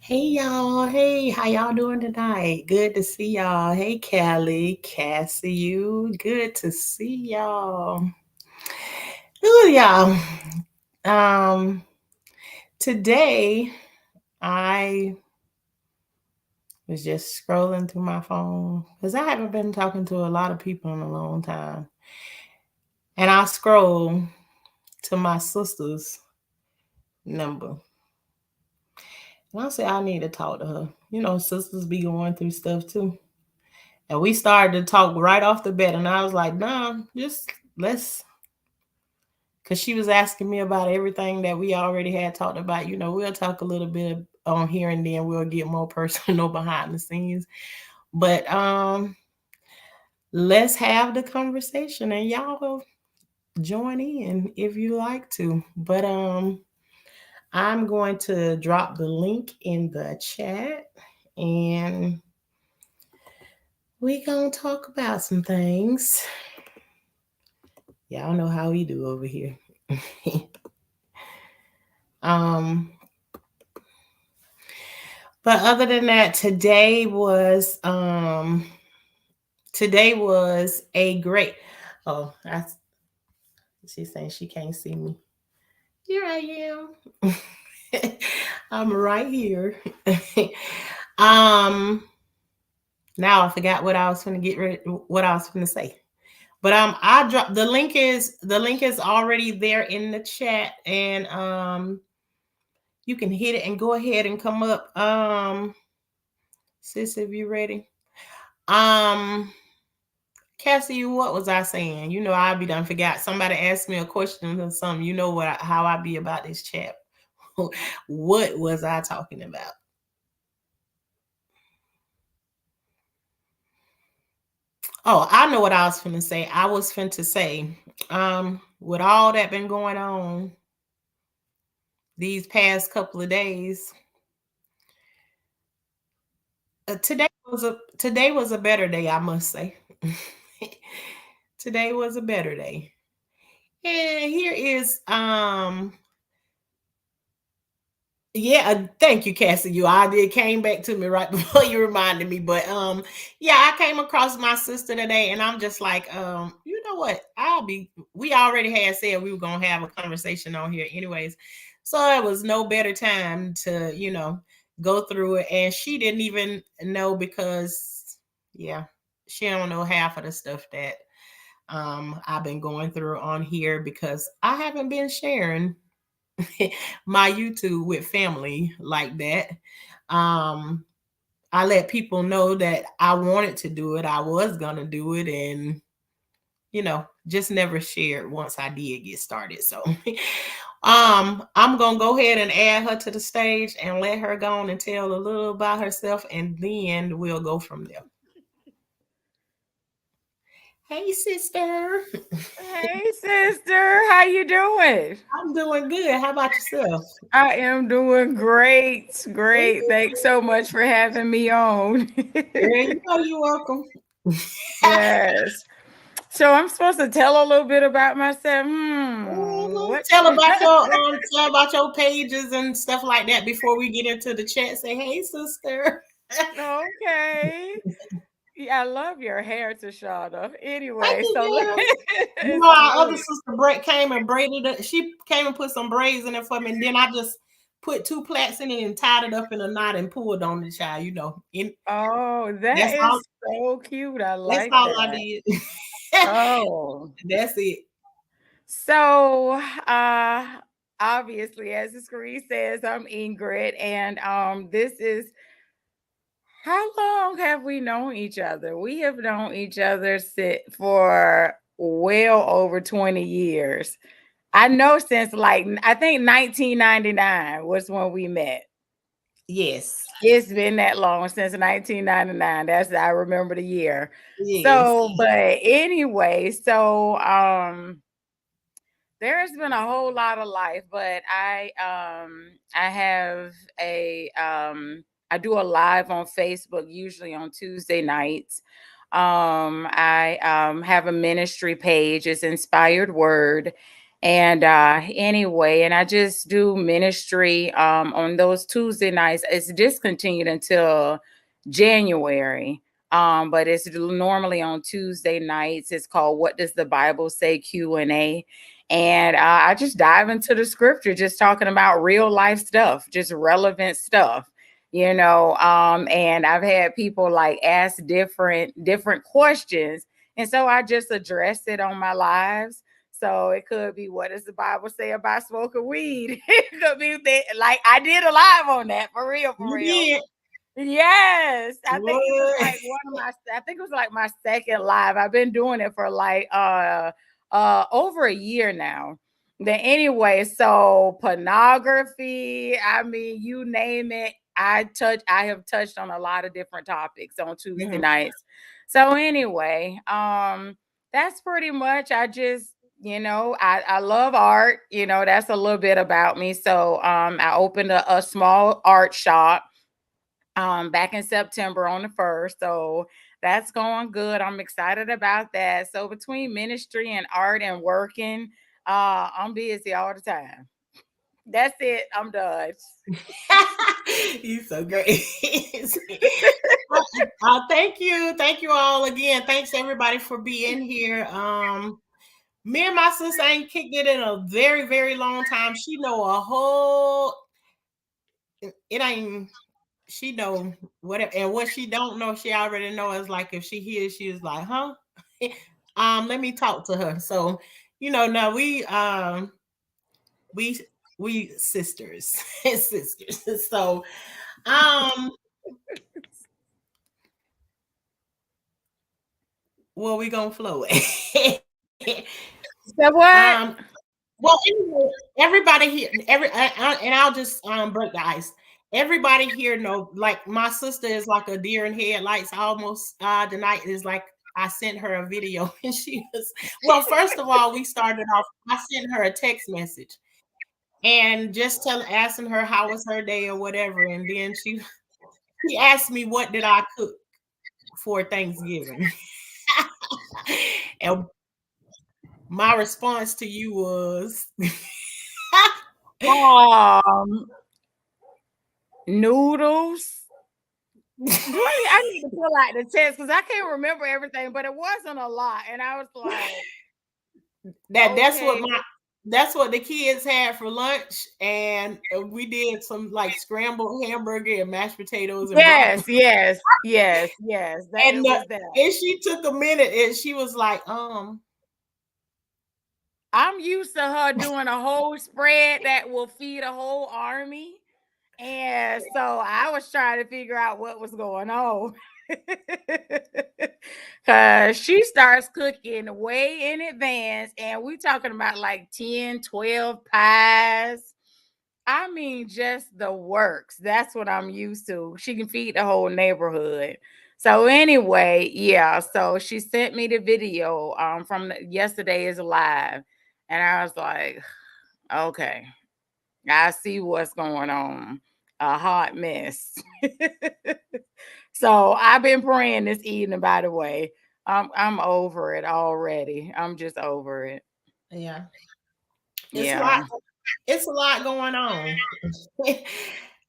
Hey y'all, hey, how y'all doing tonight? Good to see y'all. Hey Callie, Cassie, you. Good to see y'all. Ooh, y'all. Um, Today I was just scrolling through my phone because I haven't been talking to a lot of people in a long time. And I scroll to my sister's number. And I say I need to talk to her. You know, sisters be going through stuff too. And we started to talk right off the bat, and I was like, nah, just let's, because she was asking me about everything that we already had talked about. You know, we'll talk a little bit on here and then we'll get more personal behind the scenes. But let's have the conversation and y'all join in if you like to. But I'm going to drop the link in the chat and we gonna talk about some things. Y'all know how we do over here. um, but other than that, today was a great. Oh, she's saying she can't see me. Here I am. I'm right here. um, Now I forgot what I was gonna get ready. What I was gonna say. But I dropped the link is already there in the chat, and you can hit it and go ahead and come up. Sis, if you ready. Um, Cassie, what was I saying? You know, I be done forgot. Somebody asked me a question or something. You know how I be about this chat. What was I talking about? Oh, I know what I was finna say. I was finna say, with all that been going on these past couple of days, today was a better day, I must say. Today was a better day. And here is yeah, thank you, Cassie. You I did came back to me right before you reminded me. But yeah, I came across my sister today and I'm just like, you know what? We already had said we were gonna have a conversation on here anyways. So it was no better time to, go through it. And she didn't even know because yeah, she don't know half of the stuff that I've been going through on here because I haven't been sharing my YouTube with family like that. Um, I let people know that I wanted to do it. I was gonna do it, and just never shared once I did get started. So, I'm gonna go ahead and add her to the stage and let her go on and tell a little about herself, and then we'll go from there. Hey, sister. Hey sister, how you doing? I'm doing good. How about yourself? I am doing great. Great. Thanks Ooh, so much for having me on. girl, you know you're welcome. Yes. So I'm supposed to tell a little bit about myself. Mhm. What Tell about your pages and stuff like that before we get into the chat. Say, hey, sister. Okay. Yeah, I love your hair, Tashana. Thank Anyway, you, so girl. You it's know, our other cute. sister came and braided it. She came and put some braids in it for me, and then I just put two plaits in it and tied it up in a knot and pulled on the child. Oh, that That's all. is so cute. I That's like all I that. did. Oh. That's it. So, uh, obviously, as the screen says, I'm Ingrid, and this is how long have we known each other? We have known each other for well over 20 years. I know since I think 1999 was when we met. Yes. It's been that long since 1999. I remember the year. Yes. So, but anyway, there's been a whole lot of life, but I have I do a live on Facebook usually on Tuesday nights. I have a ministry page. It's Inspired Word, And anyway, and I just do ministry on those Tuesday nights. It's discontinued until January. But it's normally on Tuesday nights. It's called What Does the Bible Say Q&A. And I just dive into the scripture, just talking about real life stuff, just relevant stuff, and I've had people like ask different questions, and so I just address it on my lives. So it could be, what does the Bible say about smoking weed? It could be like I did a live on that, for real, for You real. did Yes, I think it was what? like one of my I think it was like my second live. I've been doing it for like over a year now. Then anyway, so pornography, I mean, you name it, I have touched on a lot of different topics on Tuesday Mhm. nights. So anyway, that's pretty much, I love art, that's a little bit about me. So I opened a small art shop back in September on the 1st. So that's going good. I'm excited about that. So between ministry and art and working, I'm busy all the time. That's it. I'm done. You so great. Thank you all again. Thanks everybody for being here. Me and my sister ain't kicked it in a very, very long time. She know a whole. It ain't. She know what, and what she don't know, she already know. Is like if she hears, she is like, huh? Let me talk to her. So, no, we we sisters, sisters. So, um, well, we gonna flow it. So um, what? well, anyway, everybody here, and I'll just break the ice. Everybody here know, like my sister is like a deer in headlights almost. Tonight is like I sent her a video, and she was, well. First of all, we started off. I sent her a text message and just asking her how was her day or whatever, and then she asked me what did I cook for Thanksgiving, and my response to you was. Um, Noodles. I need to pull out the test because I can't remember everything, but it wasn't a lot. And I was like, That's what okay. my that's what the kids had for lunch, and we did some like scrambled hamburger and mashed potatoes and Yes, broccoli. yes, yes, yes. That And it was that. she took a minute, and she was like, I'm used to her doing a whole spread that will feed a whole army. And so I was trying to figure out what was going on. Cause she starts cooking way in advance, and we talking about like 10, 12 pies. I mean, just the works. That's what I'm used to. She can feed the whole neighborhood. So anyway, yeah. So she sent me the video from yesterday's live, and I was like, okay, I see what's going on. A hot mess. So I've been praying this evening. By the way, I'm over it already. I'm just over it. yeah, it's a lot. Yeah. It's a lot going on.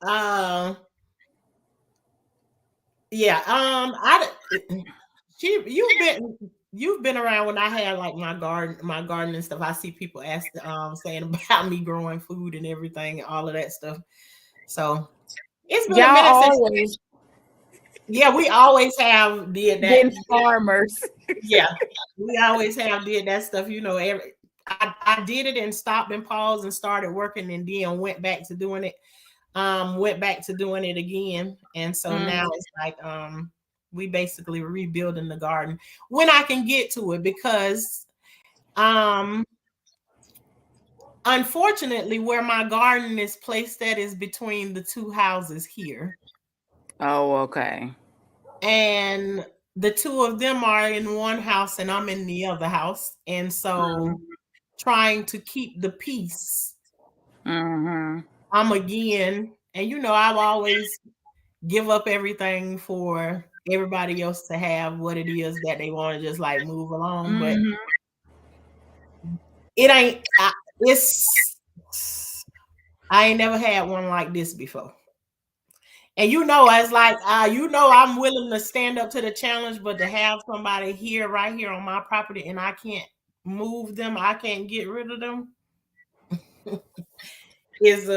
um, yeah. You've been around when I had like my garden and stuff. I see people saying about me growing food and everything, all of that stuff. So it's been a Y'all minute since. always Yeah, we always have did that. been farmers. Yeah, we always have did that stuff. I did it and stopped and paused and started working and then went back to doing it. Went back to doing it again, and so now Mhm. it's like we basically rebuilding the garden when I can get to it, because um unfortunately where my garden is placed at is between the two houses here, Oh, okay. and the two of them are in one house and I'm in the other house, and so trying to keep the peace, Mm-hmm. I'm again, and I've always give up everything for everybody else to have what it is that they want to just like move along, but Mm-hmm. it ain't. It's I ain't never had one like this before. And it's like I'm willing to stand up to the challenge, but to have somebody here right here on my property and I can't move them, I can't get rid of them is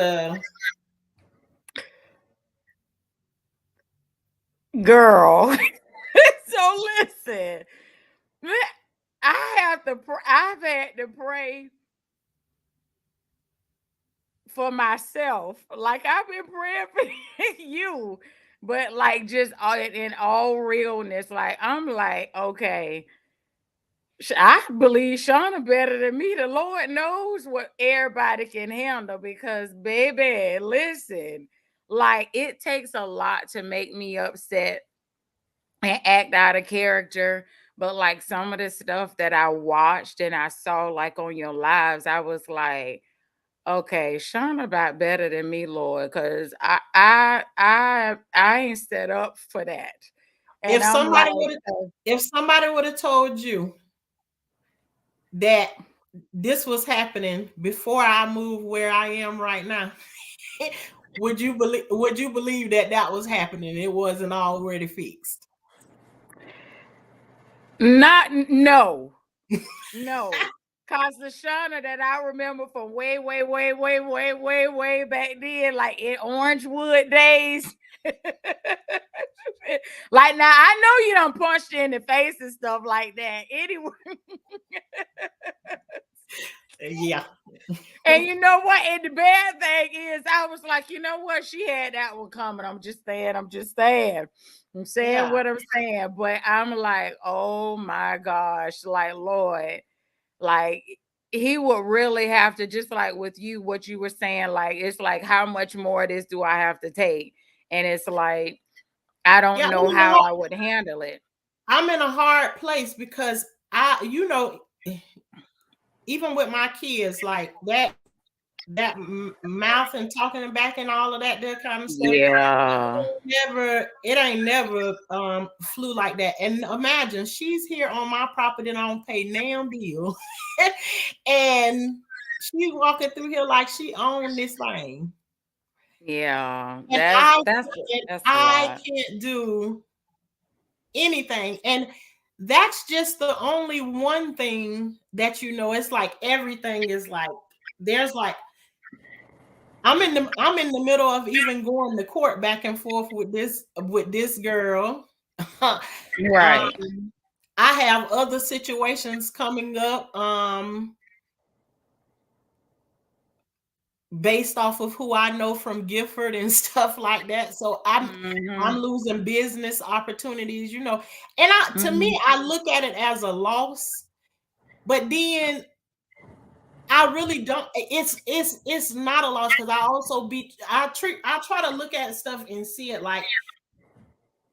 Girl. So listen, I've had to pray for myself. Like I've been praying for you, but like just all in all realness, like I'm like, okay, I believe Shauna better than me. The Lord knows what everybody can handle because, baby, listen, like it takes a lot to make me upset and act out of character. But like some of the stuff that I watched and I saw like on your lives, I was like, okay, Shauna about better than me, Lord, because I ain't set up for that. And if I'm somebody like, would have if somebody would have told you that this was happening before I moved where I am right now, would you believe that that was happening? It wasn't already fixed. no. No, cause the Shauna that I remember from way, way, way, way, way, way, way back then, like in Orangewood days. Like now, I know you don't punch you in the face and stuff like that. Anyway, Yeah. and you know what? And the bad thing is, I was like, you know what? She had that one coming. I'm just saying. I'm just saying. I'm saying Yeah. what I'm saying. But I'm like, oh my gosh, like Lord. Like he would really have to just like with you, what you were saying, like it's like how much more of this do I have to take? And it's like I Yeah. don't know how I would handle it. I'm in a hard place because even with my kids, like mouth and talking back and all of that kind of stuff. Yeah. It ain't never flew like that. And imagine she's here on my property and I don't pay damn bill. And she's walking through here like she owned this thing. Yeah. And That's I that's and that's a I lot. can't do anything. And that's just the only one thing that it's like everything is like there's like I'm in the middle of even going to court back and forth with this girl. Right. I have other situations coming up based off of who I know from Gifford and stuff like that. So I'm Hmm. losing business opportunities. And to me, Hmm. I look at it as a loss, but then I really don't. It's not a loss because I try to look at stuff and see it like,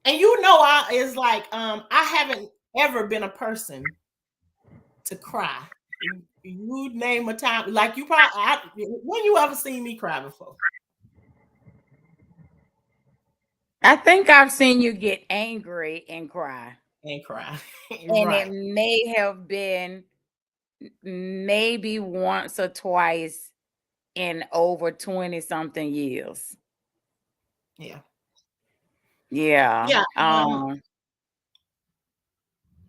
and I haven't ever been a person to cry. You name a time, like when you ever seen me cry before I think I've seen you get angry and cry. and cry. And it Right. may have been maybe once or twice in over 20 something years. Yeah. Yeah. Yeah.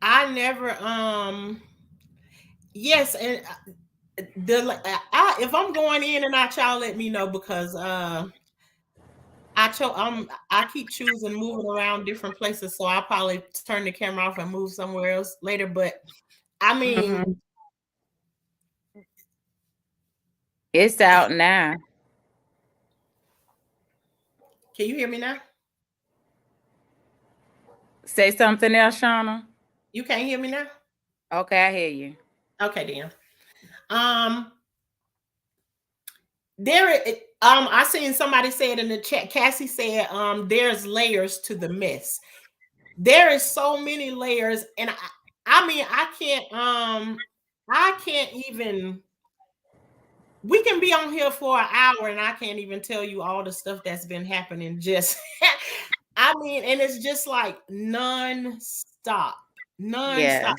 I never, yes. And if I'm going in and out, y'all let me know because, I keep choosing moving around different places, so I'll probably turn the camera off and move somewhere else later. But I mean, Mhm. It's out now. can you hear me now? Say something else, Shauna. You can't hear me now? Okay, I hear you. Okay, then. Um, I seen somebody say it in the chat. Cassie said, there's layers to the mess. There is so many layers, and I mean, I can't even. We can be on here for an hour, and I can't even tell you all the stuff that's been happening. Just, I mean, and it's just like non-stop, Yes. non-stop.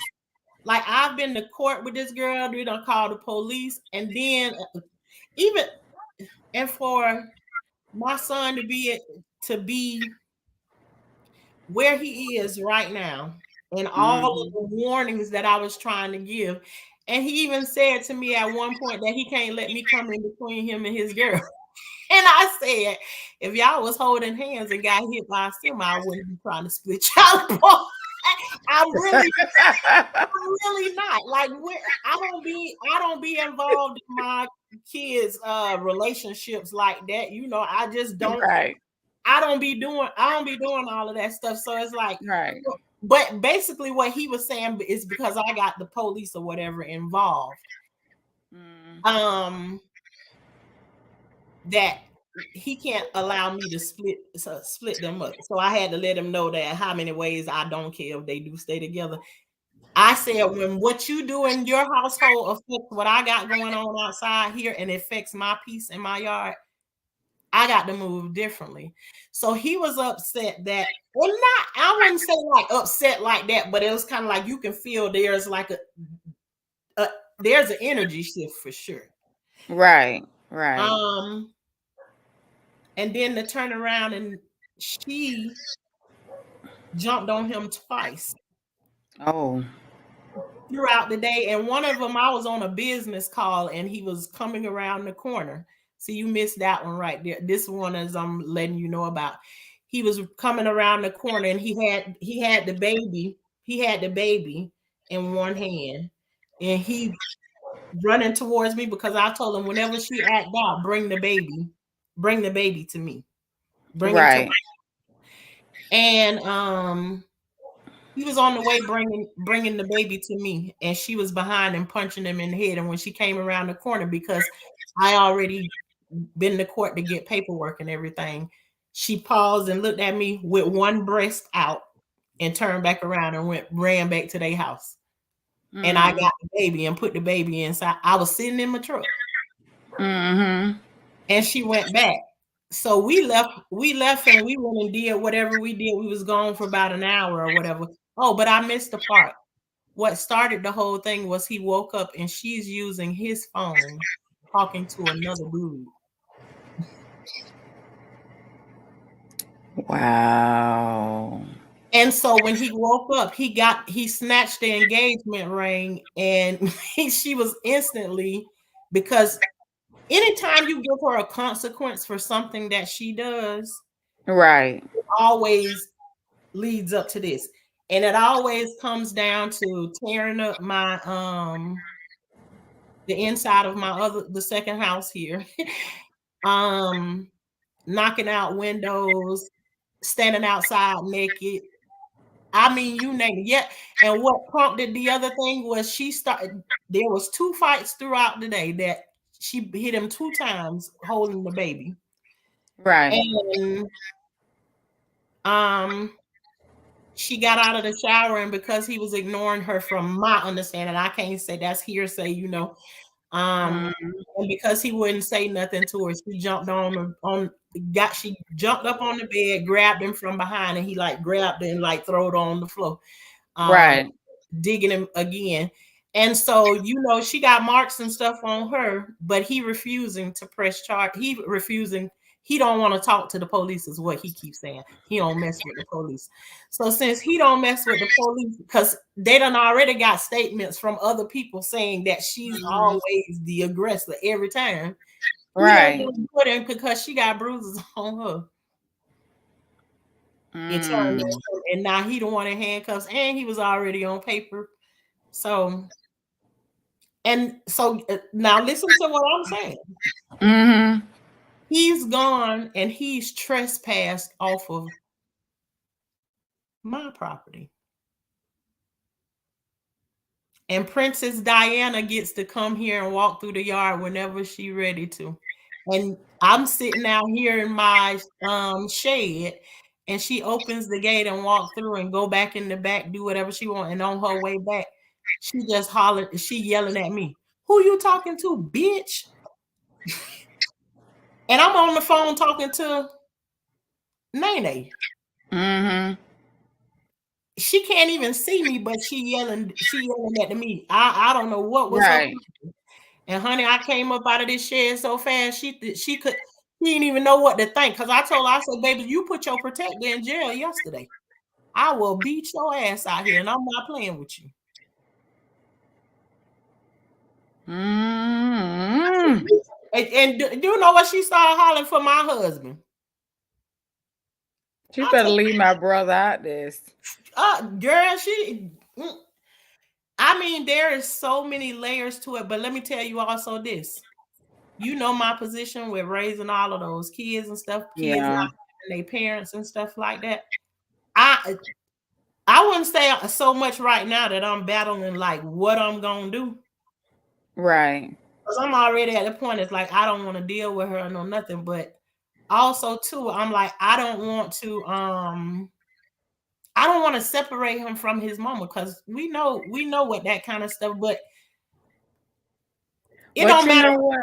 Like I've been to court with this girl. We done called the police, and then even and for my son to be where he is right now, and all of Mhm. the warnings that I was trying to give. And he even said to me at one point that he can't let me come in between him and his girl. And I said, if y'all was holding hands and got hit by a semi, I wouldn't be trying to split y'all apart. I'm really, I'm really not. Like I don't be involved in my kids' relationships like that. I just don't. Right, I don't be doing all of that stuff. So it's like, right. but basically what he was saying is because I got the police or whatever involved. Mm. Um, that he can't allow me to split them up. So I had to let him know that how many ways I don't care if they do stay together. I said when what you do in your household affects what I got going on outside here and it affects my peace in my yard, I got to move differently. So he was upset that, well, not, I wouldn't say like upset like that, but it was kind of like you can feel there's like a there's an energy shift for sure. Right, right. Um, and then to turn around and she jumped on him twice Oh, throughout the day. And one of them, I was on a business call and he was coming around the corner. See, you missed that one right there. This one is I'm letting you know about. He was coming around the corner and he had the baby. He had the baby in one hand, and he running towards me because I told him whenever she act out, bring the baby to me, bring him to, right, and he was on the way bringing the baby to me, and she was behind him punching him in the head. And when she came around the corner, because I already been to court to get paperwork and everything, she paused and looked at me with one breast out and turned back around and ran back to their house. And I mhm, got the baby and put the baby inside. I was sitting in my truck, mhm, and she went back. So we left and we went and did whatever we did. We was gone for about an hour or whatever. Oh, but I missed the part. What started the whole thing was he woke up and she's using his phone talking to another dude. wow. And so when he woke up, he snatched the engagement ring, and she was instantly, because anytime you give her a consequence for something that she does, Right, it always leads up to this. And it always comes down to tearing up my the inside of the second house here. um Knocking out windows, standing outside naked. I mean, you name it. Yeah. And what prompted the other thing was there was two fights throughout the day that she hit him two times holding the baby. right, And um she got out of the shower, and because he was ignoring her, from my understanding, I can't say that's hearsay. Um, mm, and because he wouldn't say nothing to her, she jumped up on the bed, grabbed him from behind, and he like grabbed her and like throw it on the floor. Um, right, Digging him again. And so, she got marks and stuff on her, but he refusing to press charge. He don't want to talk to the police, is what he keeps saying. He don't mess with the police. So since he don't mess with the police, because they done already got statements from other people saying that she's mhm, always the aggressor every time, he don't right, want to do it because she got bruises on her. It turned mm, into, and now he the one in handcuffs, and he was already on paper. So, now listen to what I'm saying. mhm. He's gone and he's trespassed off of my property. And Princess Diana gets to come here and walk through the yard whenever she ready to. And I'm sitting out here in my shed, and she opens the gate and walk through and go back in the back, do whatever she want. And on her way back, she yelling at me, "Who you talking to, bitch?" And I'm on the phone talking to Nene. Mhm. she can't even see me, but she yelling at me. I don't know what was her Right. problem. And honey, I came up out of this shed so fast she didn't even know what to think. Cause I told her, I said, baby, you put your protector in jail yesterday. I will beat your ass out here, and I'm not playing with you. Mm-hmm. And do you know what she started hollering for my husband? You I better said, leave my brother out this. girl, I mean, there is so many layers to it, but let me tell you also this. You know my position with raising all of those kids and stuff, kids not Yeah. having their parents and stuff like that. I I wouldn't say so much right now that I'm battling like what I'm gonna do. Right. Because I'm already at the point it's like I don't want to deal with her or no nothing. But also too, I'm like, I don't want to separate him from his mama because we know what that kind of stuff, but it But don't you matter. know what?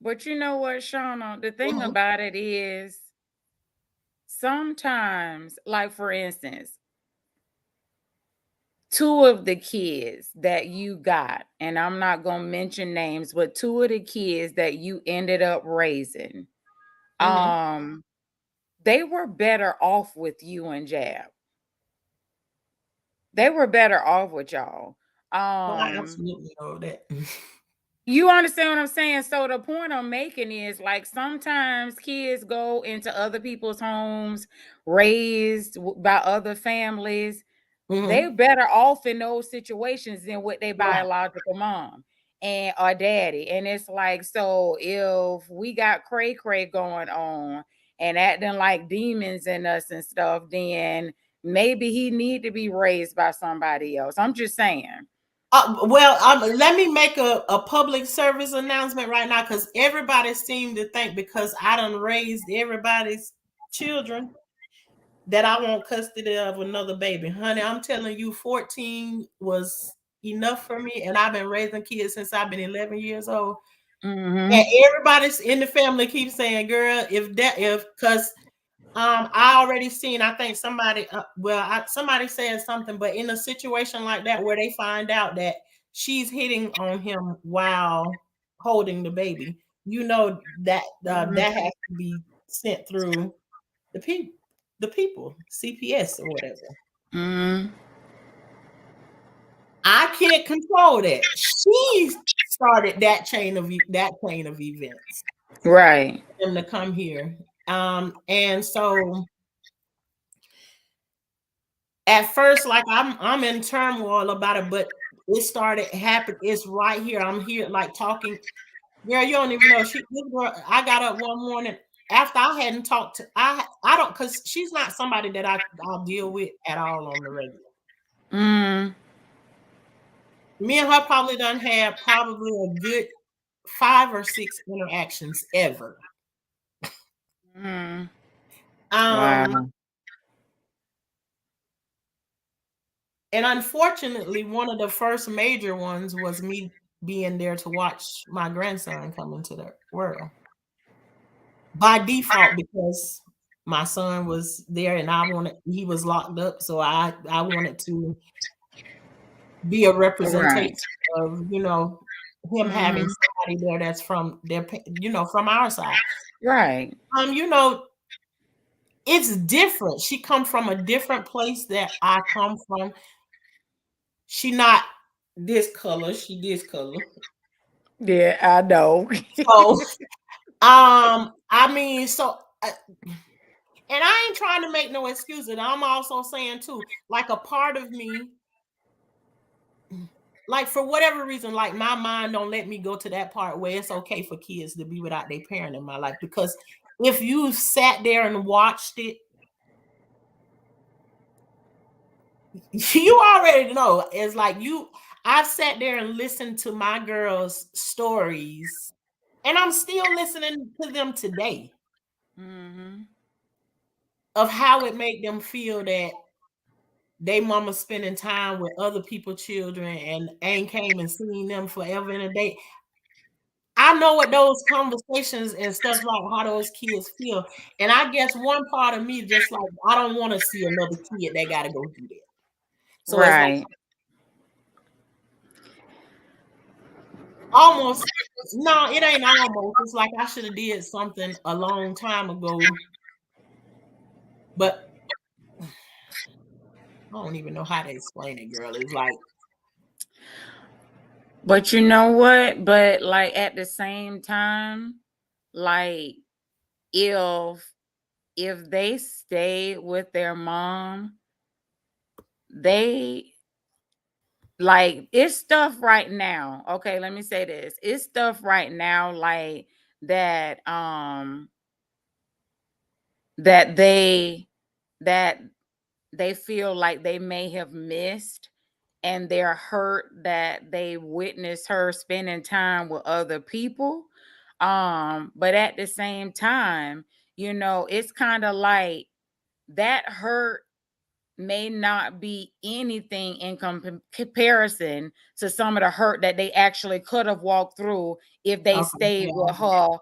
But you know what, Shauna? The thing Mhm, about it is sometimes, like for instance, two of the kids that you got, and I'm not gonna mention names, but two of the kids that you ended up raising, mhm. um, they were better off with you and Jab. They were better off with y'all. Oh, I Um, absolutely know that. You understand what I'm saying? So the point I'm making is like sometimes kids go into other people's homes, raised by other families. They're Mhm. better off in those situations than with their Right. biological mom and or daddy. And it's like, so if we got cray cray going on and acting like demons in us and stuff, then maybe he need to be raised by somebody else. I'm just saying. Well, let me make a public service announcement right now because everybody seemed to think because I done raised everybody's children that I want custody of another baby. Honey, I'm telling you, 14 was enough for me, and I've been raising kids since I've been 11 years old. And Mm-hmm. everybody's in the family keeps saying, "Girl, if because I already seen. I think somebody, somebody said something, but in a situation like that where they find out that she's hitting on him while holding the baby, you know that that has to be sent through the people, CPS or whatever. Mm-hmm. I can't control that. She started that chain of events Right. for them to come here, and so at first, like I'm in turmoil about it, but it started happening. It's right here. I'm here, like talking. Girl, you don't even know. This girl, I got up one morning after I hadn't talked to. I don't because she's not somebody that I deal with at all on the regular. Mm, Me and her probably done had probably a good 5 or 6 interactions ever. mm. Um, Wow. and unfortunately, one of the first major ones was me being there to watch my grandson come into the world by default because my son was there and he was locked up, so I wanted to be a Right. representation of him having Mhm. somebody there that's from from our side. Right. You know, it's different. She come from a different place that I come from. She not this color, she this color. Yeah, I know. So, I mean, and I ain't trying to make no excuses. I'm also saying too, like a part of me, like for whatever reason, like my mind don't let me go to that part where it's okay for kids to be without their parent in my life. Because if you sat there and watched it, you already know. It's like I've sat there and listened to my girls' stories, and I'm still listening to them today Mhm. of how it made them feel that they mama spending time with other people children and ain't came and seen them forever and a day. I know what those conversations and stuff like how those kids feel. And I guess one part of me just like I don't want to see another kid that gotta go through that. So it's like Right. almost no, it ain't almost. It's like I should have did something a long time ago, but I don't even know how to explain it, girl. It's like, But you know what? But like at the same time, like if if they stay with their mom, they like it's stuff right now. Okay, let me say this. It's stuff right now like that that they that they feel like they may have missed, and they're hurt that they witnessed her spending time with other people. But at the same time, it's kind of like that hurt may not be anything in comparison to some of the hurt that they actually could have walked through if they okay, stayed with her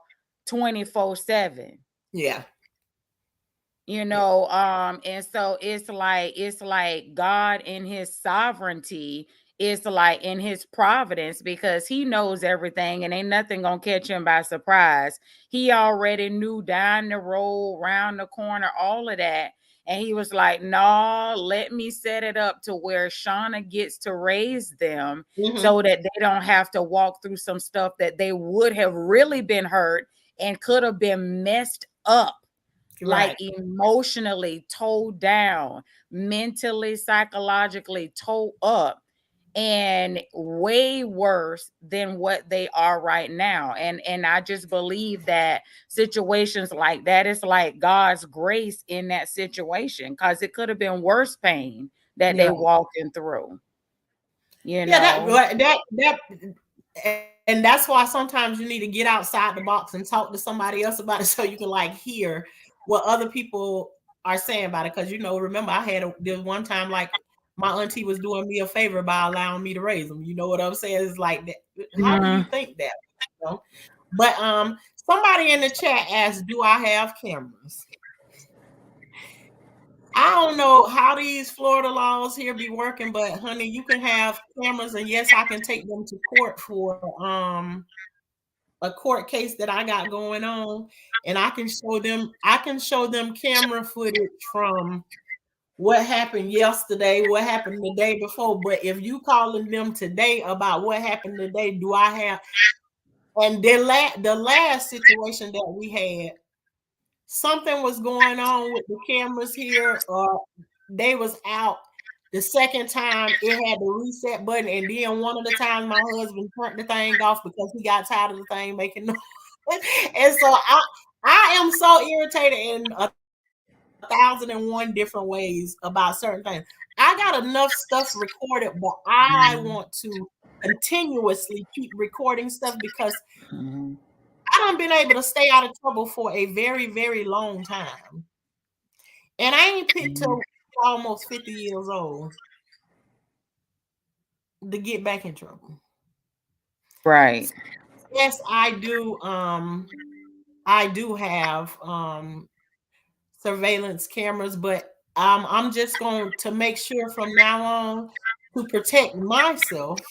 24/7. yeah, And so it's like God in his sovereignty, it's like in his providence, because he knows everything and ain't nothing gonna catch him by surprise. He already knew down the road, round the corner, all of that. And he was like, no, let me set it up to where Shauna gets to raise them hmm, so that they don't have to walk through some stuff that they would have really been hurt and could have been messed up, like right, emotionally towed down, mentally, psychologically towed up, and way worse than what they are right now. And I just believe that situations like that is like God's grace in that situation, because it could have been worse pain that yeah, they walking through, you yeah. That know. and that's why sometimes you need to get outside the box and talk to somebody else about it so you can like hear what other people are saying about it. Because remember, there was one time like my auntie was doing me a favor by allowing me to raise them. You know what I'm saying? It's like that. How do you Mhm. think that? You know? But somebody in the chat asked, "Do I have cameras?" I don't know how these Florida laws here be working, but honey, you can have cameras, and yes, I can take them to court for a court case that I got going on, and I can show them camera footage from what happened yesterday, what happened the day before. But if you calling them today about what happened today, do I have? And the last situation that we had, something was going on with the cameras here, or they was out. The second time it had the reset button, and then one of the times my husband turned the thing off because he got tired of the thing making noise. And so I am so irritated in 1,001 different ways about certain things. I got enough stuff recorded, but I Mhm. want to continuously keep recording stuff because Mhm. I don't been able to stay out of trouble for a very, very long time. And I ain't picked Mhm. till almost 50 years old to get back in trouble. Right. Yes, I do have surveillance cameras, but I'm just going to make sure from now on to protect myself.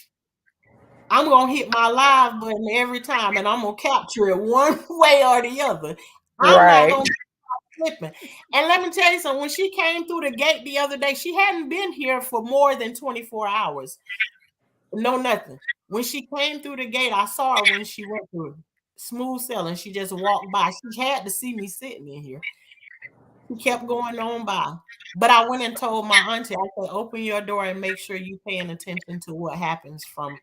I'm gonna hit my live button every time, and I'm gonna capture it one way or the other. I'm not Right. gonna flipping. And let me tell you something. When she came through the gate the other day, she hadn't been here for more than 24 hours. No, nothing. When she came through the gate, I saw her when she went through. Smooth sailing. She just walked by. She had to see me sitting in here. She kept going on by. But I went and told my auntie, I said, open your door and make sure you're paying attention to what happens from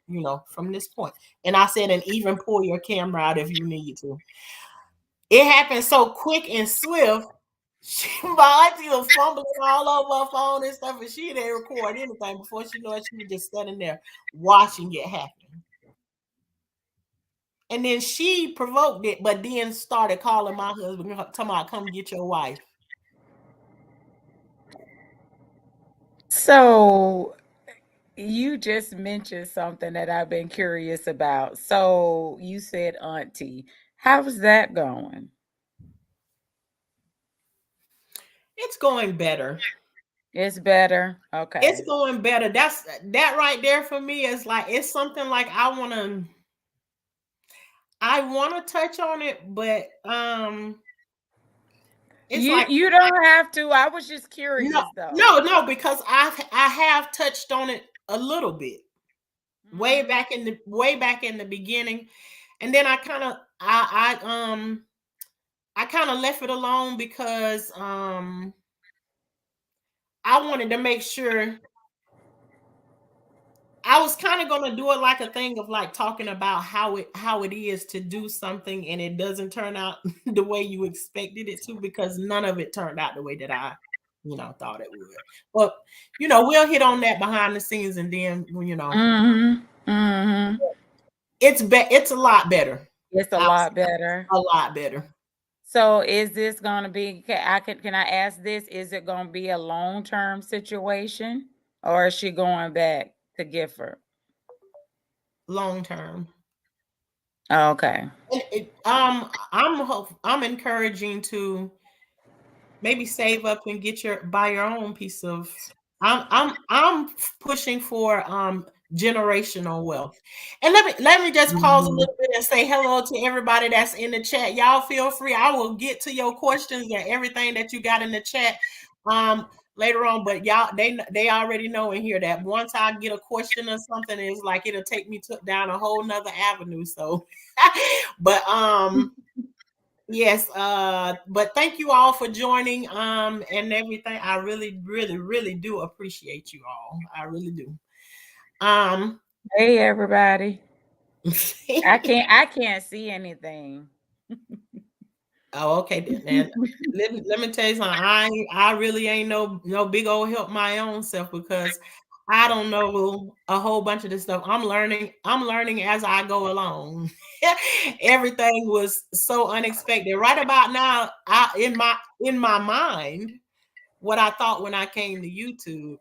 this point. And I said, and even pull your camera out if you need to. It happened so quick and swift. My auntie was fumbling all over her phone and stuff, and she didn't record anything. Before she knew it, she was just standing there watching it happen. And then she provoked it, but then started calling my husband, talking about, come get your wife. So You just mentioned something that I've been curious about. So you said auntie. How's that going? It's going better. It's better. It's Okay. going better. That's that right there for me is like it's something like I wanna touch on it, but it's You like you don't have to. I was just no, curious though. no, because I have touched on it a little bit Mhm. way back in the beginning, and then I kind of left it alone because I wanted to make sure I was kind of going to do it like a thing of like talking about how it is to do something and it doesn't turn out the way you expected it to because none of it turned out the way that I thought it would. But we'll hit on that behind the scenes and then Mhm. Mhm. it's a lot better. It's a I'll lot say better. a lot better. So is this gonna be can I ask this? Is it gonna be a long-term situation or is she going back to Gifford? Long term. Okay. And I'm encouraging to maybe save up and get your buy your own piece of I'm pushing for generational wealth. And let me just pause a Mhm. little bit and say hello to everybody that's in the chat. Y'all feel free. I will get to your questions and everything that you got in the chat later on, but y'all they already know in here that once I get a question or something, it's like it'll take me down a whole nother avenue. So but yes, but thank you all for joining and everything. I really, really, really do appreciate you all. I really do. Um Hey everybody. I can't see anything. oh, okay then. And let me tell you something. I really ain't no big old help my own self because I don't know a whole bunch of this stuff. I'm learning as I go along. Everything was so unexpected. Right about now, in my mind, what I thought when I came to YouTube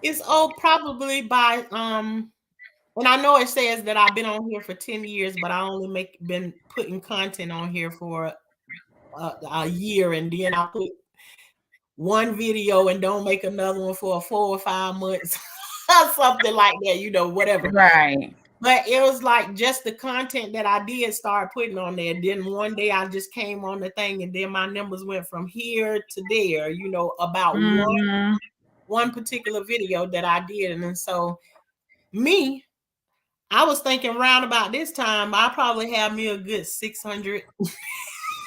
is probably by and I know it says that I've been on here for 10 years, but I only been putting content on here for a year, and then I put one video and don't make another one for 4 or 5 months or something like that, whatever. Right. But it was like just the content that I did start putting on there. Then one day I just came on the thing, and then my numbers went from here to there, about Mhm. one particular video that I did. And then so me, I was thinking round about this time, I probably have me a good 600.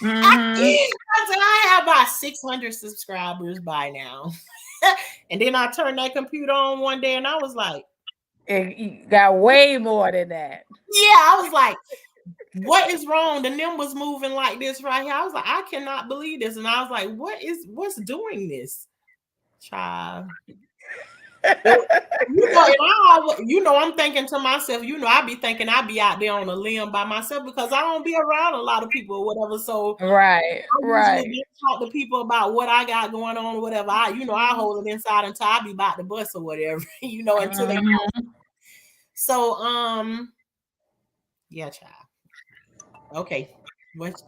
Mhm. I said, I have about 600 subscribers by now. And then I turned that computer on one day and I was like, It got way more than that. yeah, I was like, what is wrong? The was moving like this right here. I was like, I cannot believe this. And I was like, what's doing this? Child. I'm thinking to myself, I be thinking I be out there on a limb by myself because I don't be around a lot of people or whatever. So Right, I usually right. don't talk to people about what I got going on or whatever. I hold it inside until I be about to bust or whatever, until they. Mhm. So, yeah, child. Okay. What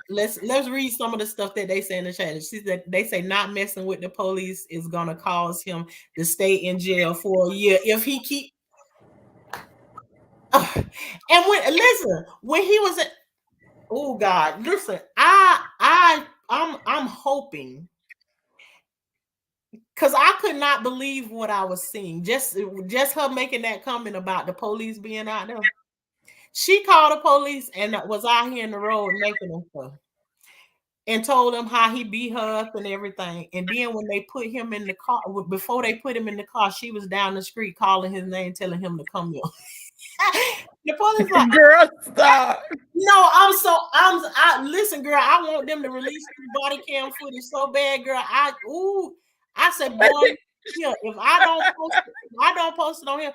let's read some of the stuff that they say in the chat. She said they say not messing with the police is gonna cause him to stay in jail for a year if he keep and when he was at oh God, listen, I'm hoping because I could not believe what I was seeing. Just her making that comment about the police being out there. She called the police and was out here in the road naked and stuff. And told him how he beat her up and everything. And then when they put him in the car, before they put him in the car, she was down the street calling his name, telling him to come here. The police like, Girl, stop. no, listen, girl, I want them to release this body cam footage so bad, girl. I said, boy, yeah, if I don't post it on here.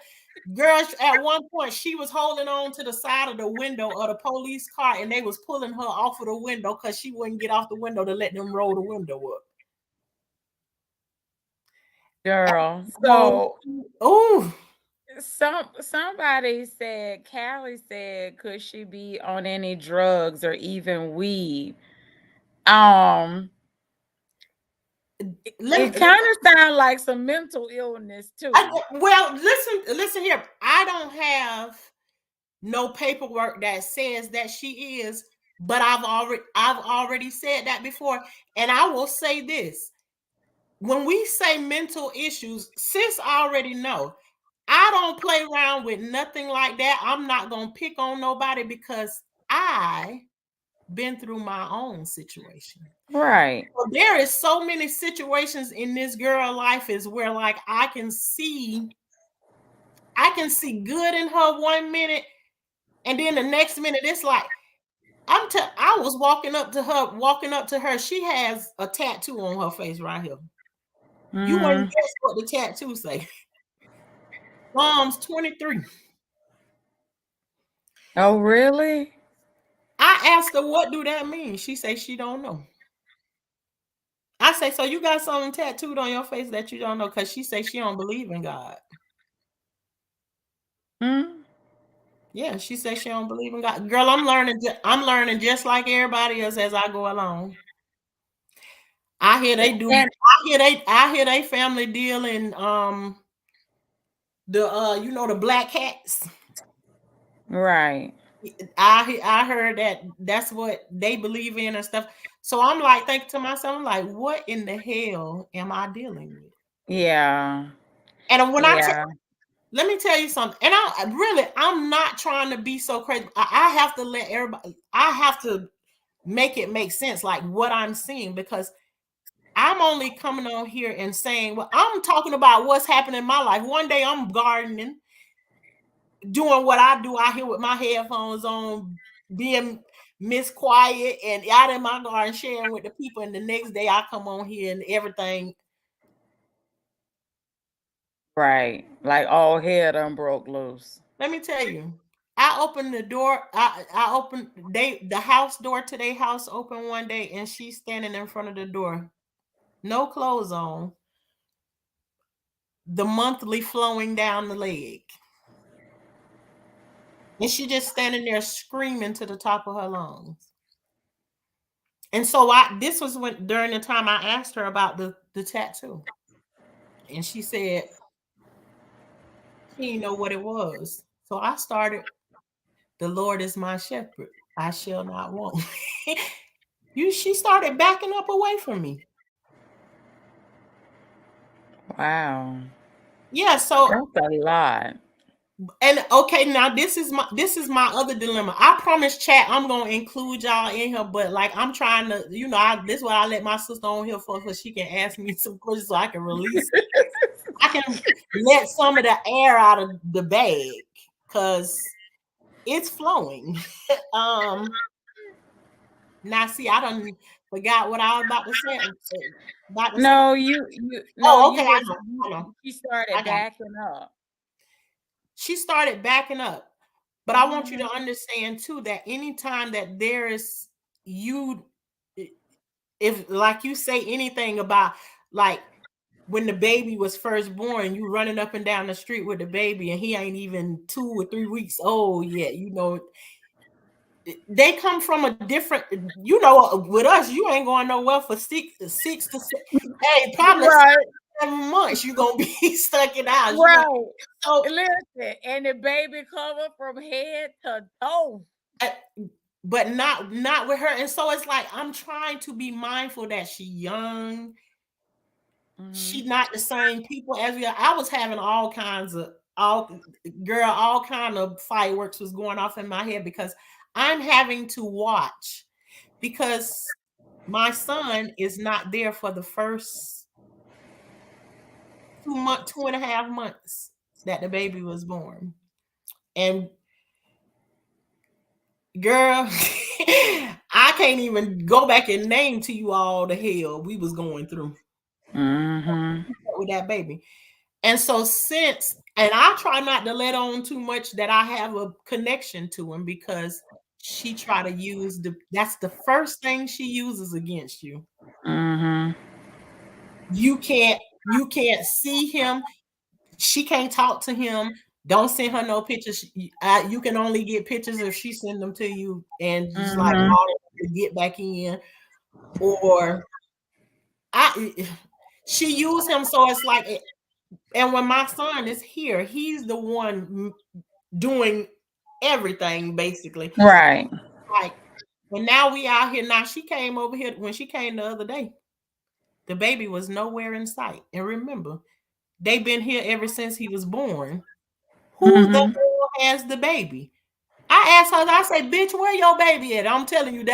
Girl, at one point she was holding on to the side of the window of the police car and they was pulling her off of the window because she wouldn't get off the window to let them roll the window up. Girl. Oh, So oh, somebody said, Callie said, could she be on any drugs or even weed? Um, it let me. kind of sounds like some mental illness too. Well, listen here. I don't have no paperwork that says that she is, but I've already said that before, and I will say this: when we say mental issues, sis already know. I don't play around with nothing like that. I'm not gonna pick on nobody because I been through my own situation. Right. So there is so many situations in this girl life is where like I can see good in her 1 minute, and then the next minute it's like I was walking up to her. She has a tattoo on her face right here. You wouldn't Mm. guess what the tattoo say. Psalms 23. Oh, really? I asked her what do that mean. She say she don't know. I say, so you got something tattooed on your face that you don't know? Because she say she don't believe in God. Mm. Yeah, she says she don't believe in God. Girl, I'm learning just like everybody else as I go along. I hear they do. And I hear they family deal in the black cats. right. I heard that that's what they believe in and stuff. So I'm like thinking to myself, I'm like, what in the hell am I dealing with? Yeah. And Yeah. let me tell you something. And I'm not trying to be so crazy. I have to let everybody. I have to make it make sense, like what I'm seeing, because I'm only coming on here and saying, well, I'm talking about what's happening in my life. One day I'm gardening, doing what I do out here with my headphones on, being Miss Quiet and out in my garden sharing with the people. And the next day I come on here and everything. Right. Like all hell done broke loose. Let me tell you, I opened the door. I opened the house door to their house open one day, and she's standing in front of the door, no clothes on, the monthly flowing down the leg. And she just standing there screaming to the top of her lungs. And so this was when during the time I asked her about the tattoo. And she said she didn't know what it was. So I started, the Lord is my shepherd. I shall not want. She started backing up away from me. Wow. Yeah, so That's a lot. and okay, now this is my other dilemma. I promise chat I'm gonna include y'all in here, but like I'm trying to, this is what I let my sister on here for, so she can ask me some questions so I can release. I can let some of the air out of the bag because it's flowing. um Now see, I don't forgot what I was about to say. About to say. No, you no, Oh, okay, you I was know, I know. she I started got it. backing up. She started backing up. But I want you Mhm. to understand too that anytime that there is you, if like you say anything about like when the baby was first born, you running up and down the street with the baby and he ain't even 2 or 3 weeks old yet, they come from a different, with us, you ain't going nowhere for hey, probably Right. 7 months you're gonna be stuck in the house, Right. so Listen, and the baby cover from head to toe. uh, but not with her. And so it's like I'm trying to be mindful that she young, she Mhm. not the same people as we are. I was having all kind of fireworks was going off in my head because I'm having to watch because my son is not there for the first 2.5 months that the baby was born. And girl, I can't even go back and name to you all the hell we was going through Mhm. with that baby. And so and I try not to let on too much that I have a connection to him because she try to use that's the first thing she uses against you. Mhm. You can't. You can't see him. She can't talk to him. Don't send her no pictures. You can only get pictures if she send them to you, and just like Mhm. call her to get back in. Or I, she used him, so it's like. And when my son is here, he's the one doing everything basically. Right. Like, and now we out here. Now she came over here when she came the other day. The baby was nowhere in sight. And remember, they've been here ever since he was born. Who the Mhm. hell has the baby? I asked her, I say, bitch, where your baby at? I'm telling you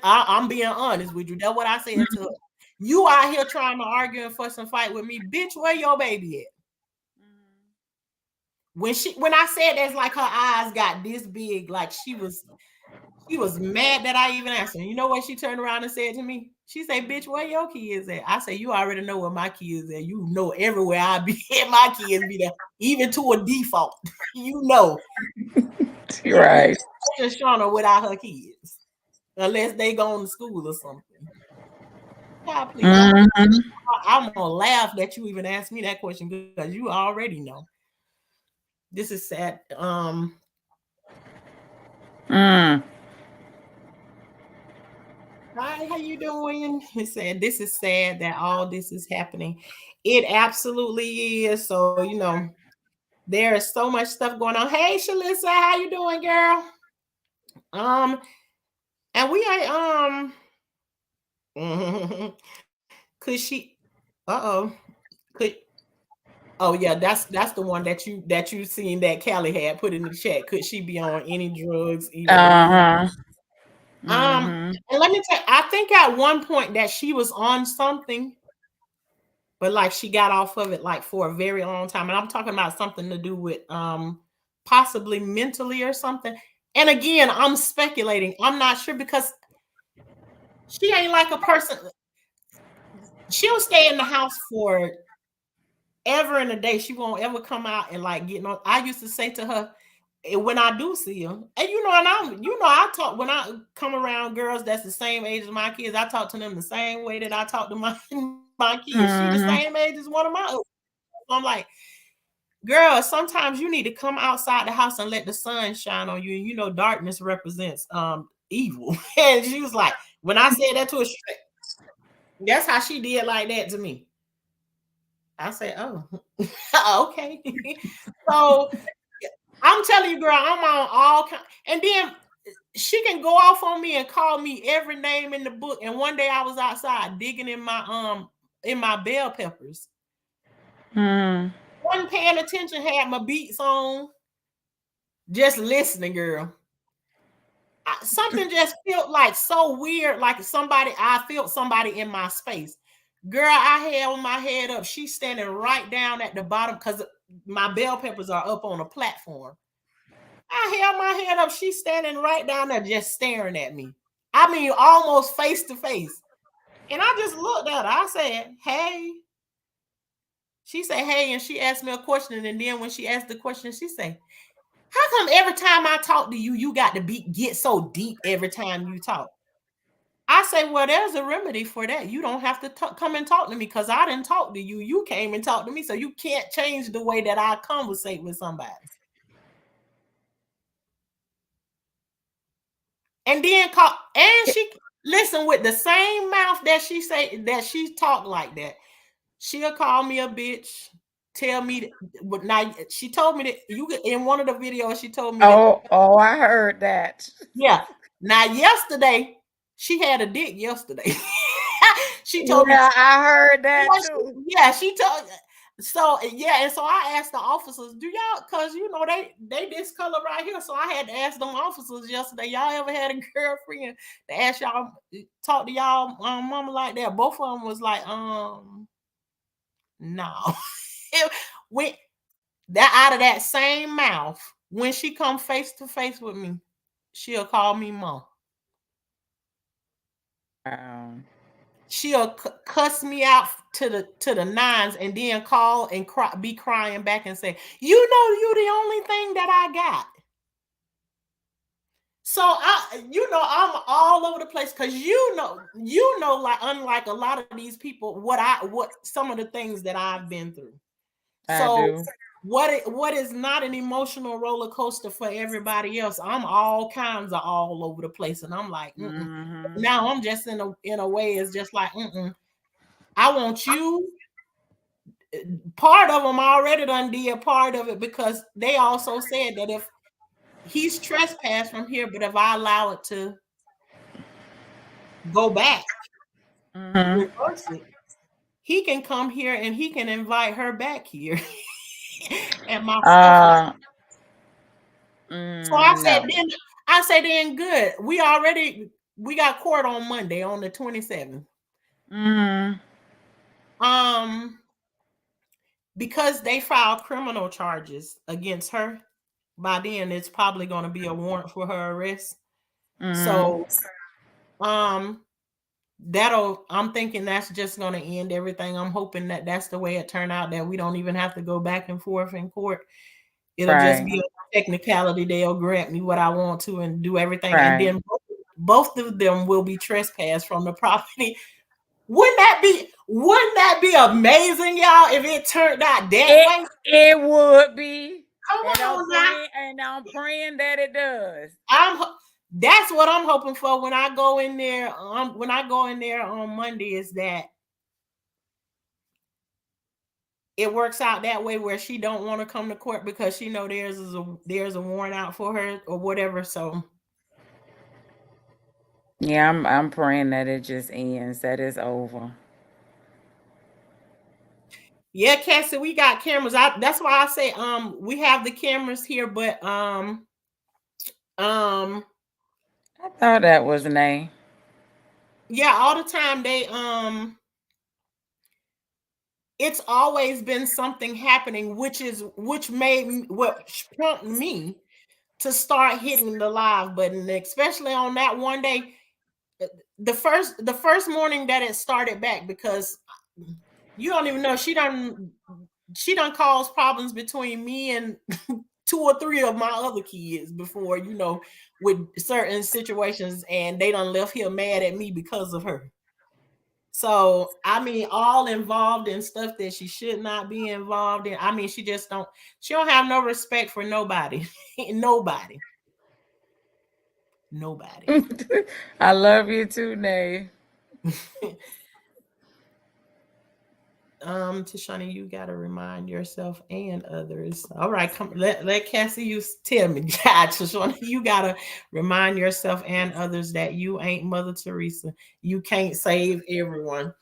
I'm being honest with you. That's what I said to her. You out here trying to argue and fuss and fight with me, bitch, where your baby at? When I said that's like her eyes got this big, like she was mad that I even asked her. You know what she turned around and said to me? She said, bitch, where your kids at? I say, you already know where my kids at. You know everywhere I be my kids be there, even to a default. You know. You're right. Just Shauna without her kids. Unless they going to school or something. Yeah, please. Mhm. I'm gonna laugh that you even asked me that question because you already know. This is sad. Mm. Hi, how you doing? He said, this is sad that all this is happening. It absolutely is. So, there is so much stuff going on. Hey, Shalissa, how you doing, girl? Um, and we ain't could she could oh yeah, that's the one that you seen that Callie had put in the chat. Could she be on any drugs, even illegal? Uh-huh. Um, Mhm. and let me tell you, I think at one point that she was on something, but like she got off of it like for a very long time. And I'm talking about something to do with possibly mentally or something. And again, I'm speculating. I'm not sure because she ain't like a person. She'll stay in the house for ever in a day. She won't ever come out and like get no. I used to say to her, when I do see her, and I talk when I come around girls that's the same age as my kids. I talk to them the same way that I talk to my kids. She the same Mhm. age as one of my. I'm like, girl, sometimes you need to come outside the house and let the sun shine on you. And darkness represents evil. And she was like, when I said that to her, that's how she did like that to me. I said, oh, okay. So I'm telling you, girl, I'm on all kind. And then she can go off on me and call me every name in the book. And one day I was outside digging in my bell peppers. Mm. Wasn't paying attention, had my beats on, just listening, girl. Something just felt like so weird, like I felt somebody in my space. Girl, I held my head up. She's standing right down at the bottom because my bell peppers are up on a platform. I held my head up. She's standing right down there just staring at me. I mean, almost face to face. And I just looked at her. I said, hey. She said, hey, and she asked me a question. And then when she asked the question, she said, how come every time I talk to you, you got to get so deep every time you talk? I say, well, there's a remedy for that. You don't have to come and talk to me because I didn't talk to you. You came and talked to me. So you can't change the way that I conversate with somebody. And then call, and she listen with the same mouth that she say that she talk like that. She'll call me a bitch, tell me but now she told me that in one of the videos she told me that Oh, I heard that. yeah. Now yesterday she had a dick yesterday. She told me Yeah, I heard that too. she told so yeah, and so I asked the officers, do y'all because they this color right here. So I had to ask them officers yesterday, y'all ever had a girlfriend to ask y'all talk to y'all mama like that? Both of them was like, no. When that out of that same mouth, when she come face to face with me, she'll call me mom. Wow. She'll cuss me out to the nines and then call and be crying back and say, you the only thing that I got. So I'm all over the place because like unlike a lot of these people, what some of the things that I've been through. I So do. what is not an emotional roller coaster for everybody else? I'm all kinds of all over the place, and I'm like, mm-mm. Mm-hmm. Now I'm just in a way it's just like, mm-mm. I want you. Part of them already done did part of it because they also said that if he's trespassed from here, but if I allow it to go back, Mm-hmm. reverse it, he can come here and he can invite her back here and my stuff. Uh, So I said, no. then good. We got court on Monday on the 27th. Mm-hmm. Um, because they filed criminal charges against her. By then, it's probably going to be a warrant for her arrest. Mm-hmm. So, um, I'm thinking that's just going to end everything. I'm hoping that that's the way it turned out, that we don't even have to go back and forth in court. It'll just Right. be a technicality. They'll grant me what I want to and do everything. And Right. then both of them will be trespassed from the property. Wouldn't that be amazing, y'all, if it turned out that It way? it would be, Come and I'm on now. praying, that it does. I'm That's what I'm hoping for when I go in there. When I go in there on Monday, is that it works out that way where she don't want to come to court because she know there's a warrant out for her or whatever. So Yeah, I'm praying that it just ends, that it's over. yeah, Cassie, we got cameras. That's why I say we have the cameras here, but um I thought that was an A. yeah, all the time it's always been something happening, which prompted me to start hitting the live button, especially on that one day, the first morning that it started back, because you don't even know she done caused problems between me and two or three of my other kids before, with certain situations, and they done left here mad at me because of her. So I mean, all involved in stuff that she should not be involved in. I mean, she don't have no respect for nobody. Nobody. Nobody. I love you too, Nay. Tashani, you gotta remind yourself and others. All right, come let Cassie tell me. God, Tashani, you gotta remind yourself and others that you ain't Mother Teresa. You can't save everyone.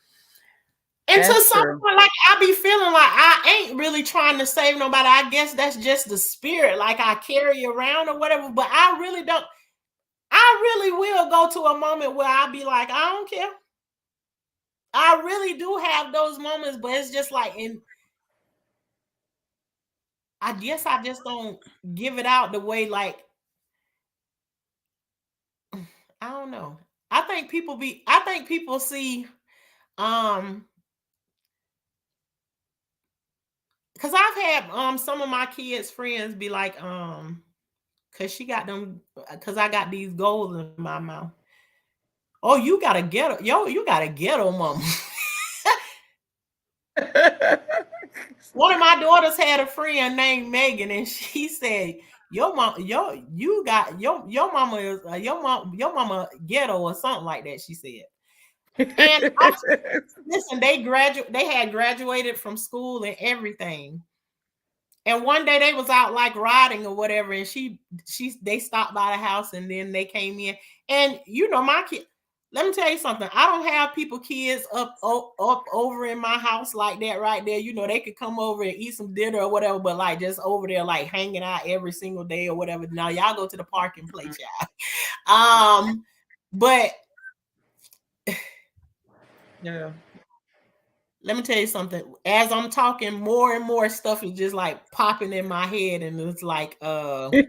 And to That's some true. point, like I be feeling like I ain't really trying to save nobody. I guess that's just the spirit, like I carry around or whatever. But I really don't. I really will go to a moment where I be like, I don't care. I really do have those moments, but it's just like I guess I just don't give it out the way, like, I don't know. I think people see um because I've had some of my kids' friends be like, because she got them, because I got these goals in my mouth. Oh, you got a ghetto mama. One of my daughters had a friend named Megan, and she said, "Your mom, you got your mama is your mama ghetto or something like that." She said, and listen, they had graduated from school and everything. And one day they was out like riding or whatever, and they stopped by the house, and then they came in. And my kid. Let me tell you something. I don't have people kids up over in my house like that right there. They could come over and eat some dinner or whatever, but like just over there like hanging out every single day or whatever. Now y'all go to the park and play, child. But yeah. Let me tell you something. As I'm talking, more and more stuff is just like popping in my head, and it's like, let me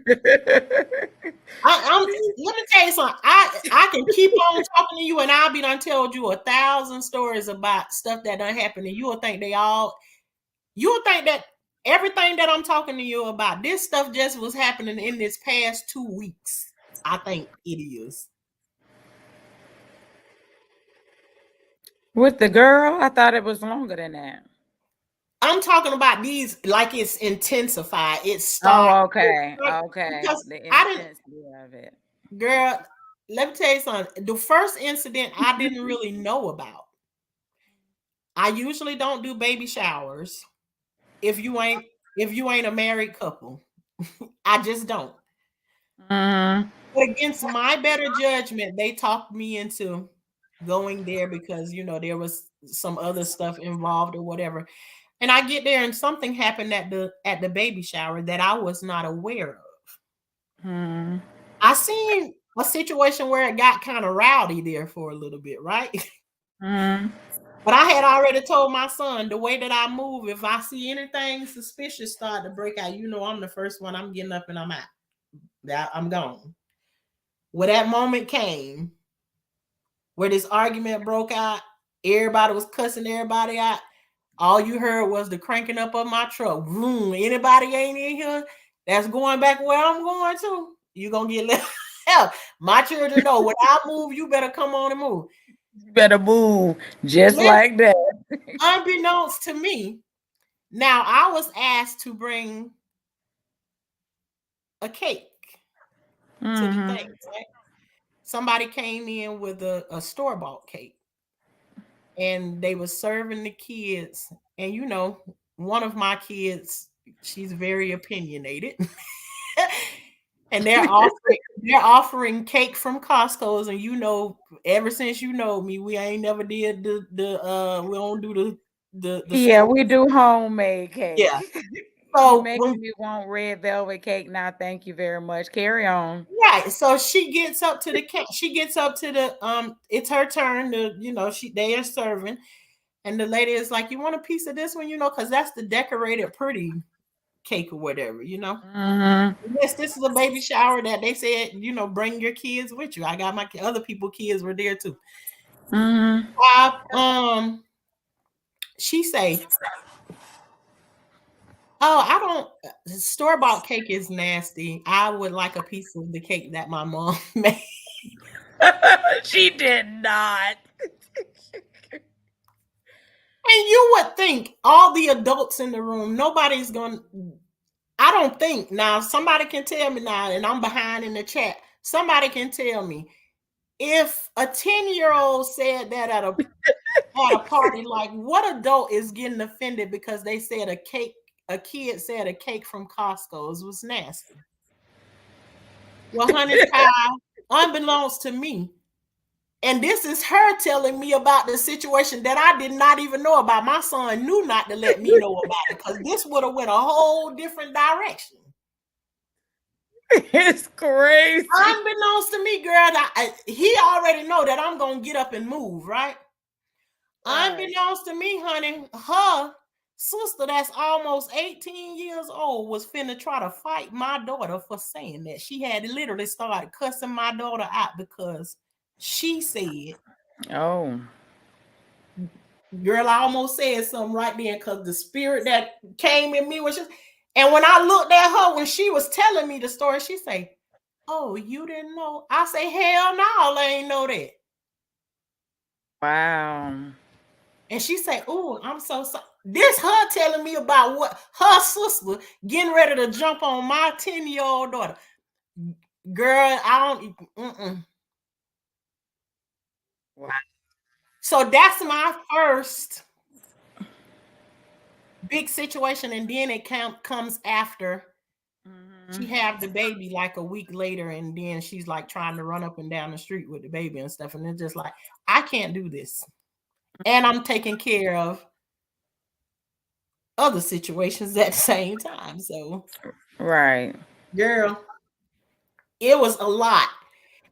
tell you something. I can keep on talking to you, and I'll be done told you 1,000 stories about stuff that done happened, and you'll think that everything that I'm talking to you about, this stuff just was happening in this past 2 weeks. I think it is. With the girl, I thought it was longer than that. I'm talking about these like it's intensified. It start Oh, okay. like, Okay. because The I didn't, intensity of it. girl. Let me tell you something. The first incident I didn't really know about. I usually don't do baby showers if you ain't if you ain't a married couple. I just don't. Mhm. But against my better judgment, they talked me into going there because there was some other stuff involved or whatever. And I get there and something happened at the baby shower that I was not aware of. Mhm. I seen a situation where it got kind of rowdy there for a little bit, right? Mhm. But I had already told my son the way that I move, if I see anything suspicious start to break out, I'm the first one. I'm getting up and I'm out. That I'm gone. When that moment came where this argument broke out, everybody was cussing everybody out. All you heard was the cranking up of my truck. Vroom. Anybody ain't in here that's going back where I'm going to, you gonna get left out. My children know when I move, you better come on and move. You better move just Listen, like that. unbeknownst to me, now I was asked to bring a cake to the thing, Mhm. right? Somebody came in with a store-bought cake and they were serving the kids. And one of my kids, she's very opinionated. And they're offering cake from Costco's, and ever since me, we ain't never did the we don't do the Yeah, store. we do homemade cake. Yeah. You So making when me want red velvet cake now. Thank you very much. Carry on. right, so she gets up to the cake. She gets up to it's her turn to, they are serving, and the lady is like, "You want a piece of this one, because that's the decorated pretty cake or whatever." Mhm. Yes, this is a baby shower that they said, bring your kids with you. I got my other people kids were there too. Mhm. She say, "Oh, I don't store-bought cake is nasty. I would like a piece of the cake that my mom made." She did not. And you would think all the adults in the room, nobody's going to, I don't think. Now, somebody can tell me now, and I'm behind in the chat. Somebody can tell me if a 10-year-old said that at a party, like what adult is getting offended because they said a kid said a cake from Costco's was nasty. Well, honey child, unbeknownst to me, and this is her telling me about the situation that I did not even know about. My son knew not to let me know about it because this would have went a whole different direction. It's crazy. Unbeknownst to me, girl, he already know that I'm gonna get up and move, right? Right. Unbeknownst to me, honey, her sister that's almost 18 years old was finna try to fight my daughter for saying that. She had literally started cussing my daughter out because she said, Oh. girl, I almost said something right then because the spirit that came in me was just, and when I looked at her when she was telling me the story, she say, "Oh, you didn't know?" I say, "Hell no, I ain't know that." Wow. And she say, "Oh, I'm so sorry." This her telling me about what her sister getting ready to jump on my 10-year-old daughter. Girl, I don't. Mm-mm. Wow. So that's my first big situation, and then it comes after she Mhm. have the baby like a week later, and then she's like trying to run up and down the street with the baby and stuff, and it's just like I can't do this, and I'm taking care of other situations at the same time. So, Right. girl, it was a lot.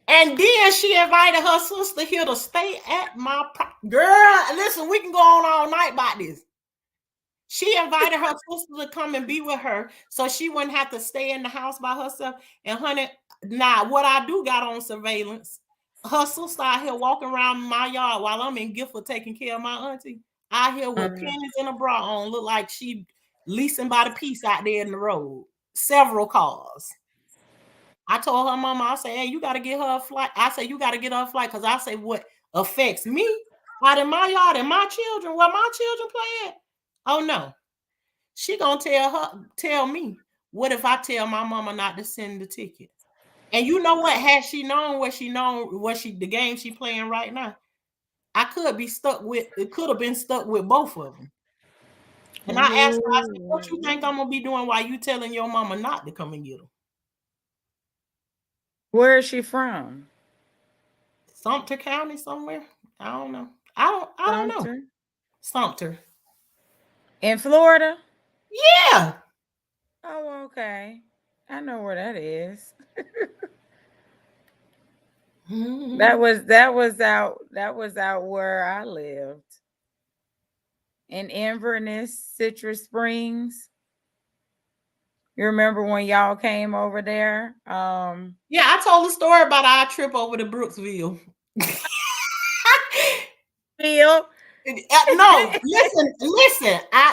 And then she invited her sister here to stay at my girl. Listen, we can go on all night about this. She invited her sister to come and be with her, so she wouldn't have to stay in the house by herself. And honey, now what I do got on surveillance, her sister out here walking around my yard while I'm in Gifford taking care of my auntie. Out here with Mhm. pennies in a bra on, look like she leasing by the piece out there in the road. Several cars. I told her mama, I said, hey, you got to get her a flight. I said, you got to get her a flight because I say what affects me out in my yard and my children, where my children play at. Oh no. She gonna tell me, what if I tell my mama not to send the ticket? And you know what? Had she known the game she playing right now, I could be stuck with it, could have been stuck with both of them. And I asked her, I said, what you think I'm gonna be doing while you telling your mama not to come and get them? Where is she from? Sumter County somewhere. I don't know. I don't know. Sumter. Sumter. In Florida? Yeah. Oh, okay. I know where that is. Mm-hmm. That was out where I lived. In Inverness, Citrus Springs. You remember when y'all came over there? Yeah, I told a story about our trip over to Brooksville. Bill. No, listen.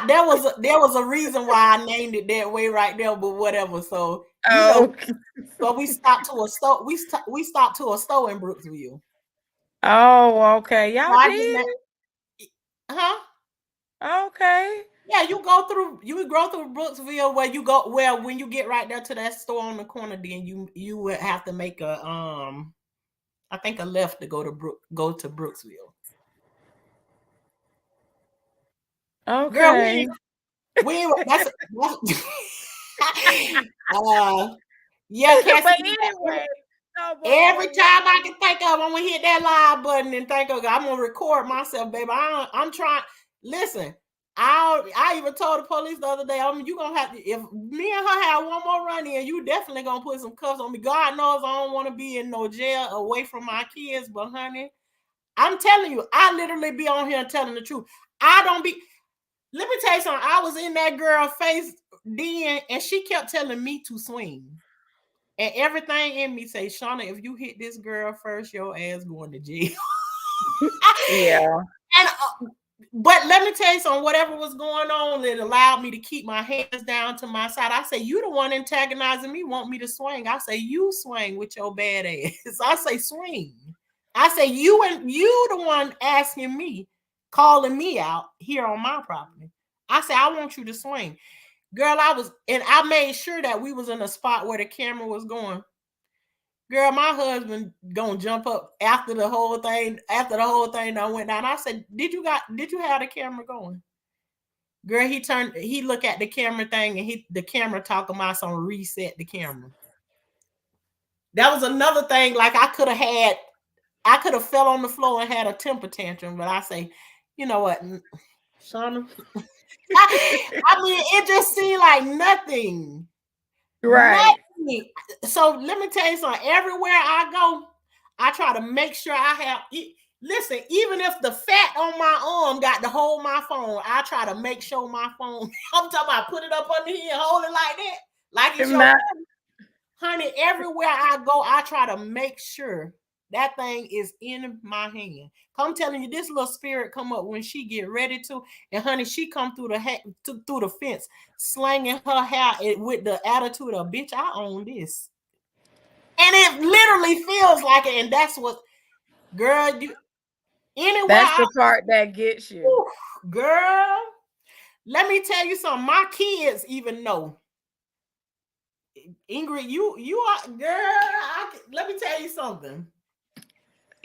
There was a reason why I named it that way right there, but whatever. So Oh. but we stopped to a store. We stopped to a store in Brooksville. Oh, okay. So Y'all I just did? huh? Okay. Yeah, you would go through Brooksville where when you get right there to that store on the corner, then you would have to make a I think a left to go to Brooksville. Girl, Okay. that's uh yeah, But Cassie. anyway, no, Every time I can think of, I'm gonna hit that live button and think of. I'm gonna record myself, baby. I'm trying. Listen, I even told the police the other day. You gonna have to. If me and her have one more run in, you definitely gonna put some cuffs on me. God knows I don't want to be in no jail away from my kids, but honey, I'm telling you, I literally be on here telling the truth. I don't be. Let me tell you something. I was in that girl's face then, and she kept telling me to swing. And everything in me say, Shauna, if you hit this girl first, your ass going to jail. yeah. And but let me tell you something. Whatever was going on, it allowed me to keep my hands down to my side. I say, you the one antagonizing me, want me to swing. I say, you swing with your bad ass. I say, swing. I say, you the one asking me, calling me out here on my property. I say, I want you to swing. Girl, I made sure that we was in a spot where the camera was going. Girl, my husband gonna jump up after the whole thing. After the whole thing that went down, I said, Did you have the camera going?" Girl, he looked at the camera thing, and the camera talking about some reset the camera. That was another thing. Like I could have fell on the floor and had a temper tantrum, but I say, you know what, Shauna. I mean, it just seemed like nothing. Right. Nothing. So let me tell you something. Everywhere I go, I try to make sure I have. Listen, even if the fat on my arm got to hold my phone, I try to make sure my phone. I'm talking about put it up under here, hold it like that, like it's your Not, honey. Everywhere I go, I try to make sure that thing is in my hand. I'm telling you, this little spirit come up when she get ready to, and honey, she come through through the fence, slanging her hair with the attitude of, bitch, I own this, and it literally feels like it, and that's what, girl, you anywhere that's the part that gets you. girl. Let me tell you something. My kids even know. Ingrid, you are girl. Let me tell you something.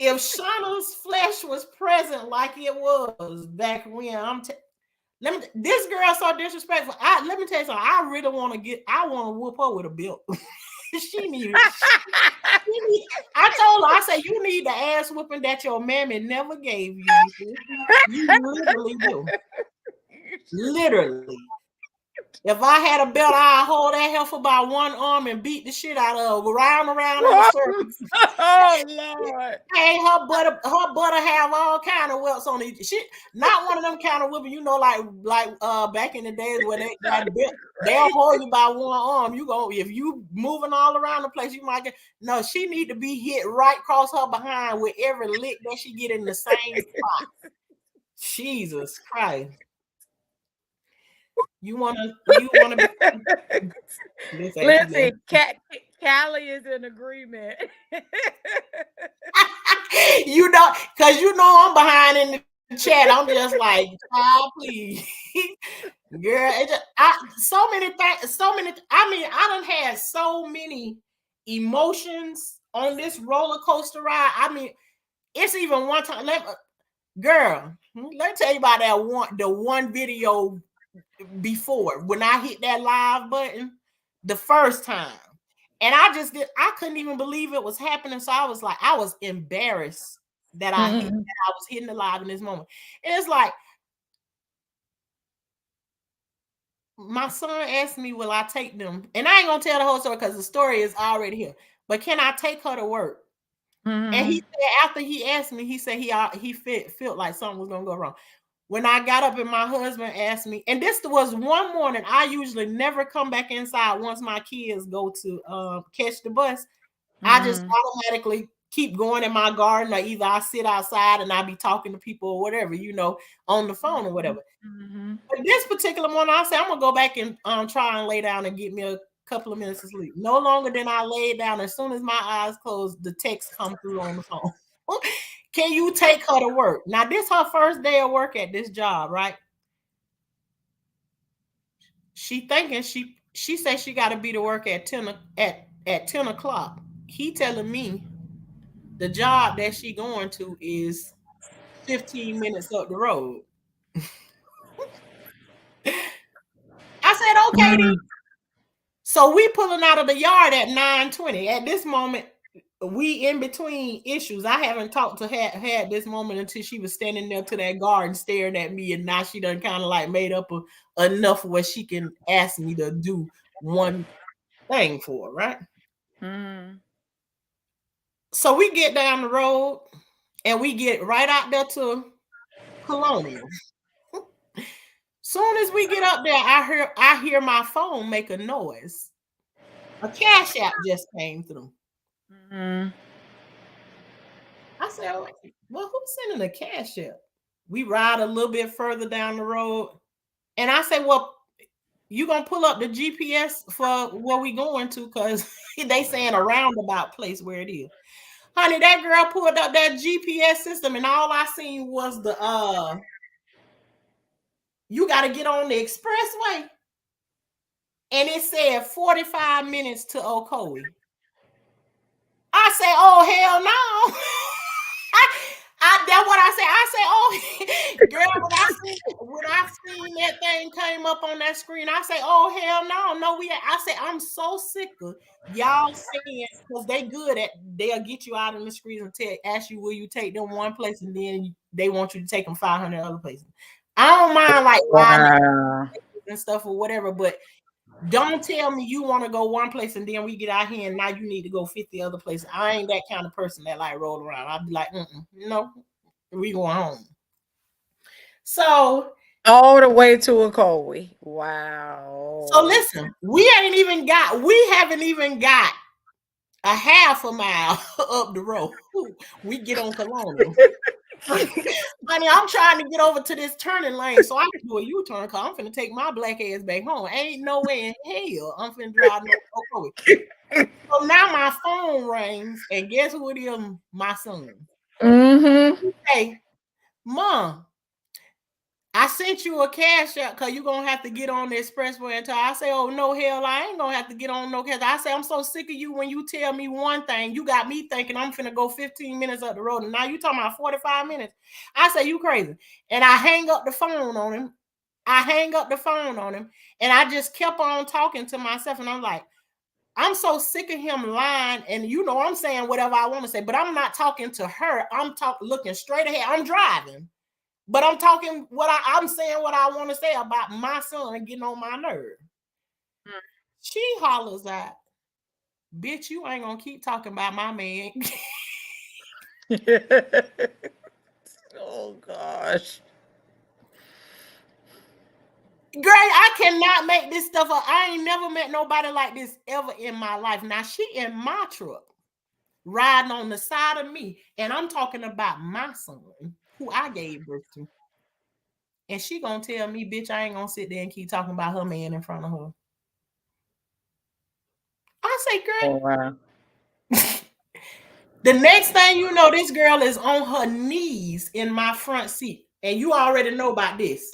If Shauna's flesh was present like it was back when, this girl so disrespectful. Let me tell you something. I really want to whoop her with a belt. she needed. I told her, I said, you need the ass whooping that your mammy never gave you. You literally do. Literally. If I had a belt, I'd hold that heifer by one arm and beat the shit out of her, round in a circle. Oh Lord! Hey, her butter have all kind of welts on it. She not one of them kind of whipping, like back in the days where they'll hold you by one arm. If you moving all around the place, you might get no. She need to be hit right across her behind with every lick that she get in the same spot. Jesus Christ. You wanna be listen, Listen, Callie is in agreement. Because I'm behind in the chat. I'm just like, child, please. Girl, so many things, I mean, I done had so many emotions on this roller coaster ride. I mean, it's even one time, girl, let me tell you about the one video before when I hit that live button the first time. And I couldn't even believe it was happening. So I was embarrassed that I was hitting the live in this moment. And it's like, my son asked me, will I take them? And I ain't gonna tell the whole story because the story is already here. But can I take her to work? And he said after he asked me, he said he felt like something was gonna go wrong. When I got up and my husband asked me, and this was one morning, I usually never come back inside once my kids go to catch the bus. I just automatically keep going in my garden, or either I sit outside and I be talking to people or whatever, on the phone or whatever. But this particular morning, I said, I'm gonna go back and try and lay down and get me a couple of minutes of sleep. No longer than I laid down. As soon as my eyes closed, the text come through on the phone. Can you take her to work? Now, this her first day of work at this job, right? She thinking she said she got to be to work at 10 o'clock. He telling me the job that she going to is 15 minutes up the road. I said, okay then. So we pulling out of the yard at 9:20. At this moment, we in between issues. I haven't talked to had this moment until she was standing there to that garden staring at me, and now she done kind of like made up enough where she can ask me to do one thing for her, right? So we get down the road and we get right out there to Colonial. Soon as we get up there, I hear my phone make a noise. A cash app just came through. I said, well, who's sending a cash app? We ride a little bit further down the road. And I said, well, you gonna pull up the GPS for where we going to? Because they saying a roundabout place where it is. Honey, that girl pulled up that GPS system and all I seen was you gotta get on the expressway. And it said 45 minutes to Ocoee. I say, oh hell no. That's what I say. I say, oh girl, when I seen that thing came up on that screen, I say, oh hell no, I say, I'm so sick of y'all saying, because they good at they'll get you out in the streets and ask you will you take them one place and then they want you to take them 500 other places. I don't mind like riding and stuff or whatever, but don't tell me you want to go one place and then we get out here and now you need to go 50 other places. I ain't that kind of person that like roll around. I'll be like, no, we going home. So all the way to Ocoee. Wow. So listen, we haven't even got a half a mile up the road. We get on Colonial. Honey, I'm trying to get over to this turning lane so I can do a U-turn because I'm finna take my black ass back home. Ain't no way in hell I'm finna drive no Ocoee. So now my phone rings, and guess who it is? My son. Hey, Mom, I sent you a cash out because you're going to have to get on the expressway until I say, oh, no, hell, I ain't going to have to get on no cash. I say, I'm so sick of you when you tell me one thing. You got me thinking I'm finna go 15 minutes up the road. And now you talking about 45 minutes. I say, you crazy. And I hang up the phone on him. And I just kept on talking to myself. And I'm like, I'm so sick of him lying. And I'm saying whatever I want to say, but I'm not talking to her. I'm looking straight ahead. I'm driving. But I'm talking I'm saying what I want to say about my son getting on my nerve. She hollers out, bitch, you ain't gonna keep talking about my man. Oh gosh. Great, I cannot make this stuff up. I ain't never met nobody like this ever in my life. Now she in my truck, riding on the side of me, and I'm talking about my son, who I gave birth to. And she gonna tell me, bitch, I ain't gonna sit there and keep talking about her man in front of her. I say, Oh, wow. girl. The next thing you know, this girl is on her knees in my front seat. And you already know about this.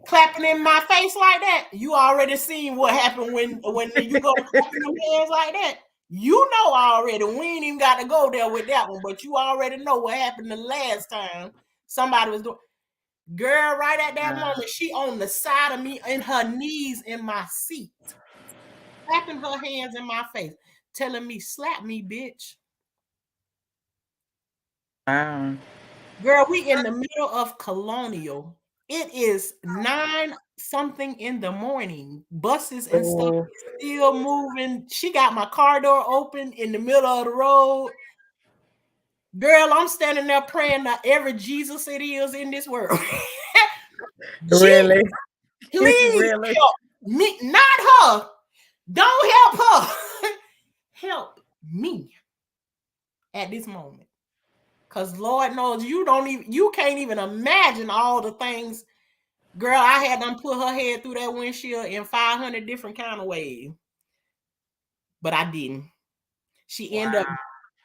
Clapping in my face like that. You already seen what happened when you go clapping them hands like that. You know already. We ain't even got to go there with that one, but you already know what happened the last time somebody was doing. Girl, right at that Wow. moment, she on the side of me in her knees in my seat, clapping her hands in my face, telling me, slap me, bitch. Wow. Girl, we in the middle of Colonial. It is 9 something in the morning. Buses and stuff Oh, is still moving. She got my car door open in the middle of the road. Girl, I'm standing there praying to every Jesus it is in this world. Jesus, really? please Really? help me, not her. Don't help her. Help me at this moment. Cause Lord knows you can't even imagine all the things. Girl, I had them put her head through that windshield in 500 different kind of ways, but I didn't. She ended up Wow.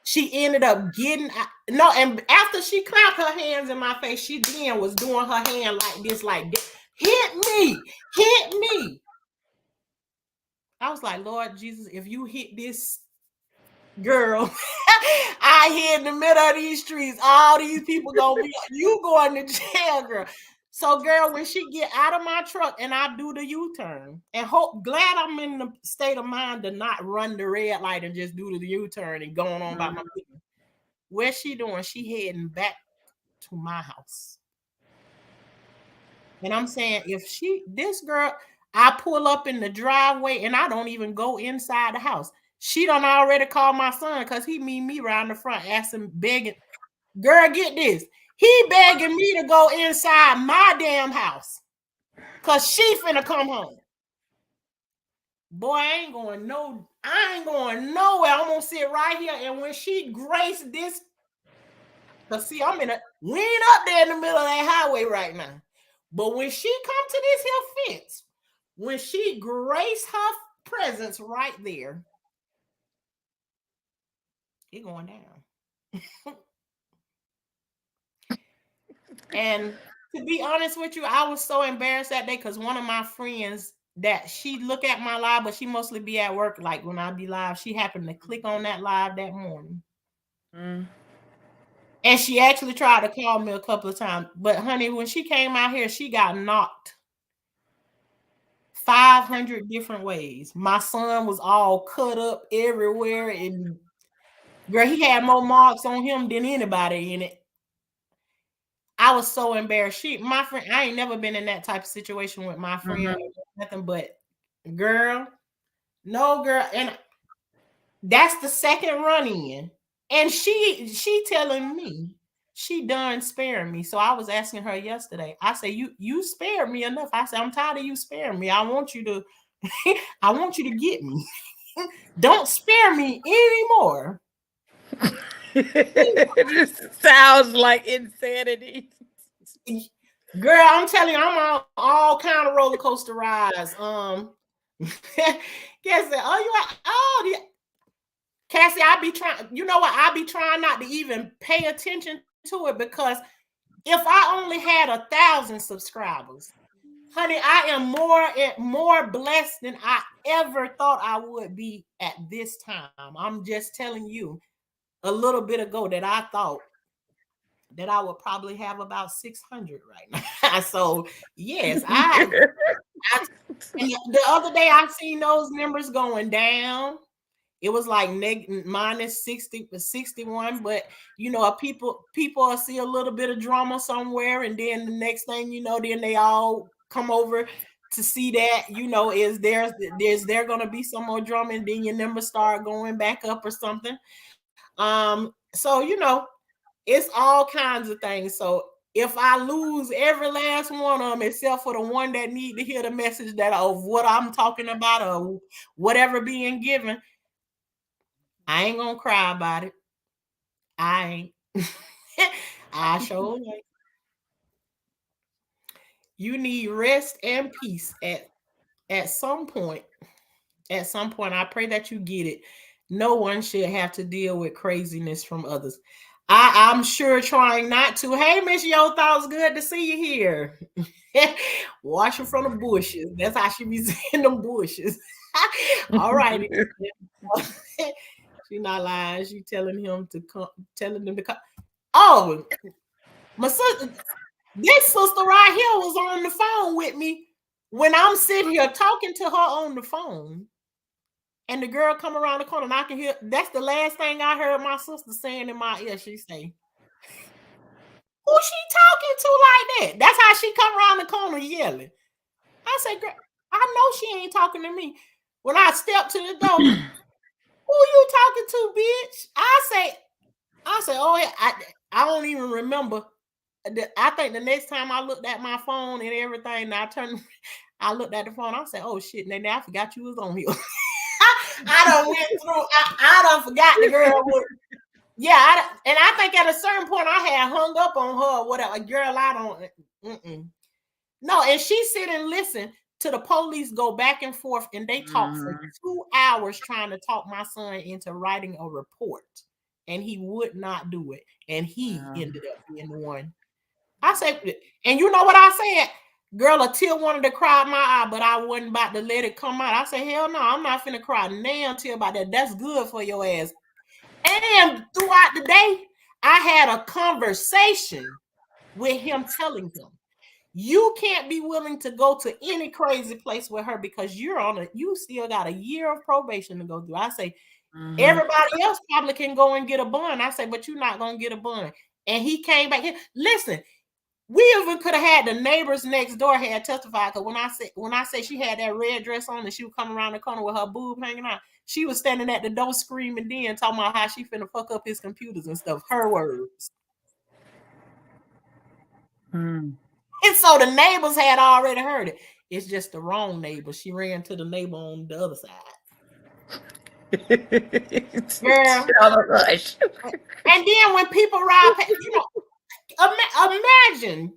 she ended up getting no, and after she clapped her hands in my face, she then was doing her hand like this, like this. Hit me, hit me. I was like, Lord Jesus, if you hit this girl, I here in the middle of these streets, all these people gonna be you going to jail, girl. So, girl, when she get out of my truck and I do the U-turn, and glad I'm in the state of mind to not run the red light and just do the U-turn and going on about my Mhm. business. Where's she doing? She heading back to my house. And I'm saying, if this girl, I pull up in the driveway and I don't even go inside the house. She done already called my son because he meet me around the front, asking, begging, girl, get this. He begging me to go inside my damn house because she finna come home. Boy, I ain't going nowhere. I'm gonna sit right here. And when she graced this, because see, we ain't up there in the middle of that highway right now. But when she come to this here fence, when she graced her presence right there, it going down. And to be honest with you, I was so embarrassed that day because one of my friends that she look at my live, but she mostly be at work. Like when I be live, she happened to click on that live that morning. Mm. And she actually tried to call me a couple of times. But honey, when she came out here, she got knocked 500 different ways. My son was all cut up everywhere. And girl, he had more marks on him than anybody in it. I was so embarrassed. My friend, I ain't never been in that type of situation with my friend, Mhm. nothing but girl, no girl. And that's the second run in. And she telling me she done sparing me. So I was asking her yesterday. I said, you spared me enough. I said, I'm tired of you sparing me. I want you to I want you to get me. Don't spare me anymore. It just sounds like insanity. Girl, I'm telling you, I'm on all kind of roller coaster rides. Guess that. Oh, Cassie, I be trying. You know what? I be trying not to even pay attention to it because if I only had 1,000 subscribers, honey, I am more blessed than I ever thought I would be at this time. I'm just telling you a little bit ago that I thought that I would probably have about 600 right now. So yes, I and the other day I seen those numbers going down. It was like minus 60 61, but you know, people see a little bit of drama somewhere, and then the next thing you know, then they all come over to see that, you know, is there gonna be some more drama, and then your numbers start going back up or something. So you know, it's all kinds of things. So if I lose every last one of them, except for the one that need to hear the message that of what I'm talking about or whatever being given, I ain't gonna cry about it. I ain't. I sure ain't. You need rest and peace at some point. At some point, I pray that you get it. No one should have to deal with craziness from others. I'm sure trying not to. Hey, Miss Yo Thoughts, good to see you here. Watching from the bushes. That's how she be saying them bushes. All righty. She not lying. She telling him to come, telling them to come. Oh, my sister, this sister right here was on the phone with me when I'm sitting here talking to her on the phone. And the girl come around the corner and I can hear, that's the last thing I heard my sister saying in my ear. She say, who she talking to like that? That's how she come around the corner yelling. I say, girl, I know she ain't talking to me. When I step to the door, who you talking to, bitch? I say, oh yeah, I don't even remember. I think the next time I looked at my phone and everything, I looked at the phone. I said, oh shit, Nene, I forgot you was on here. I don't went through. I don't forgot the girl was. Yeah, and I think at a certain point I had hung up on her or whatever. Girl, I don't. No, and she sit and listen to the police go back and forth, and they talk for 2 hours trying to talk my son into writing a report, and he would not do it, and he ended up being the one. I said, and you know what I said? Girl, a tear wanted to cry my eye, but I wasn't about to let it come out. I said, hell no, I'm not finna cry now tear about that. That's good for your ass. And throughout the day, I had a conversation with him telling him, you can't be willing to go to any crazy place with her because you still got a year of probation to go through. I say, everybody else probably can go and get a bond. I say, but you're not gonna get a bond. And he came back here. Listen, we even could have had the neighbors next door had testified. Because when I say she had that red dress on and she would come around the corner with her boob hanging out, she was standing at the door screaming then, talking about how she finna fuck up his computers and stuff. Her words. And so the neighbors had already heard it. It's just the wrong neighbor. She ran to the neighbor on the other side. Girl. And then when people ride past, imagine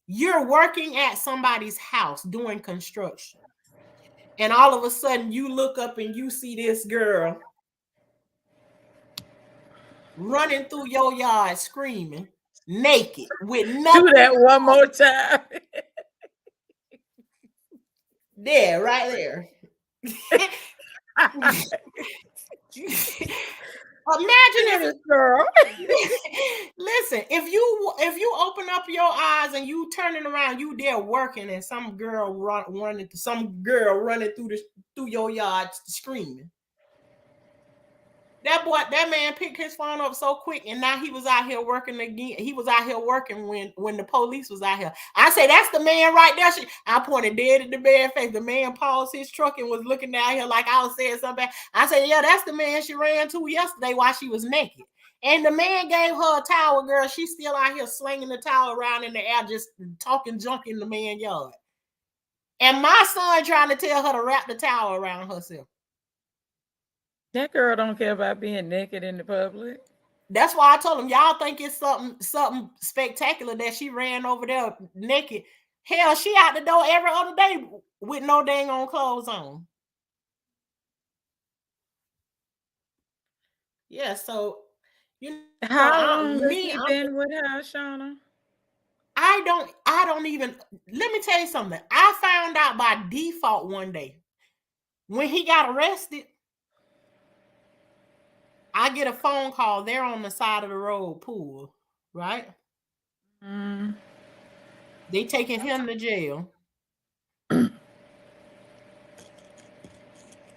you're working at somebody's house doing construction. And all of a sudden you look up and you see this girl running through your yard screaming, naked, with nothing. Do that one more time. There, right there. Imagine this girl. Listen, if you open up your eyes and you turning around, you there working, and some girl running through your yard screaming. That man picked his phone up so quick, and now he was out here working again. He was out here working when the police was out here. I say, that's the man right there. I pointed dead at the man's face. The man paused his truck and was looking down here like I was saying something. I said, yeah, that's the man she ran to yesterday while she was naked. And the man gave her a towel, girl. She's still out here slinging the towel around in the air, just talking junk in the man's yard. And my son trying to tell her to wrap the towel around herself. That girl don't care about being naked in the public. That's why I told him, y'all think it's something spectacular that she ran over there naked. Hell, she out the door every other day with no dang on clothes on. Yeah, so how long has he been with her, Shauna? I don't even, let me tell you something. I found out by default one day when he got arrested. I get a phone call. They're on the side of the road pool, right? They taking him to jail.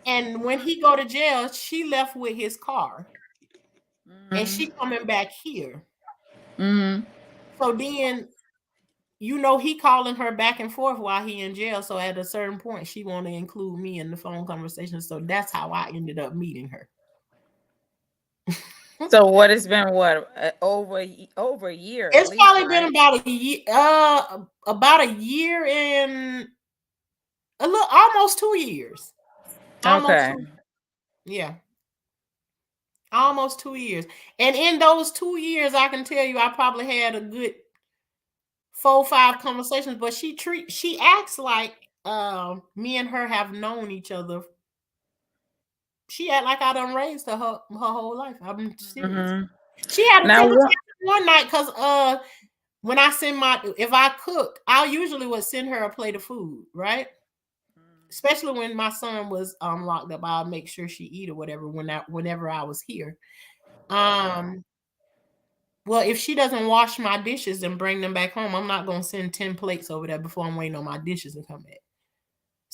And when he go to jail, she left with his car. And she coming back here. So then, he calling her back and forth while he in jail. So at a certain point, she want to include me in the phone conversation. So that's how I ended up meeting her. So what it's been over a year? It's least, probably right? been about a year and almost 2 years. Okay. Yeah. Almost 2 years. And in those 2 years, I can tell you I probably had a good 4 or 5 conversations, but she acts like me and her have known each other She act like I done raised her whole life. I'm serious. Mhm. She had to Now tell me what one night because when I send my if I cook, I usually would send her a plate of food, right? Especially when my son was locked up, I'll make sure she eat or whatever whenever I was here. Um, well, if she doesn't wash my dishes and bring them back home, I'm not gonna send 10 plates over there before I'm waiting on my dishes to come back.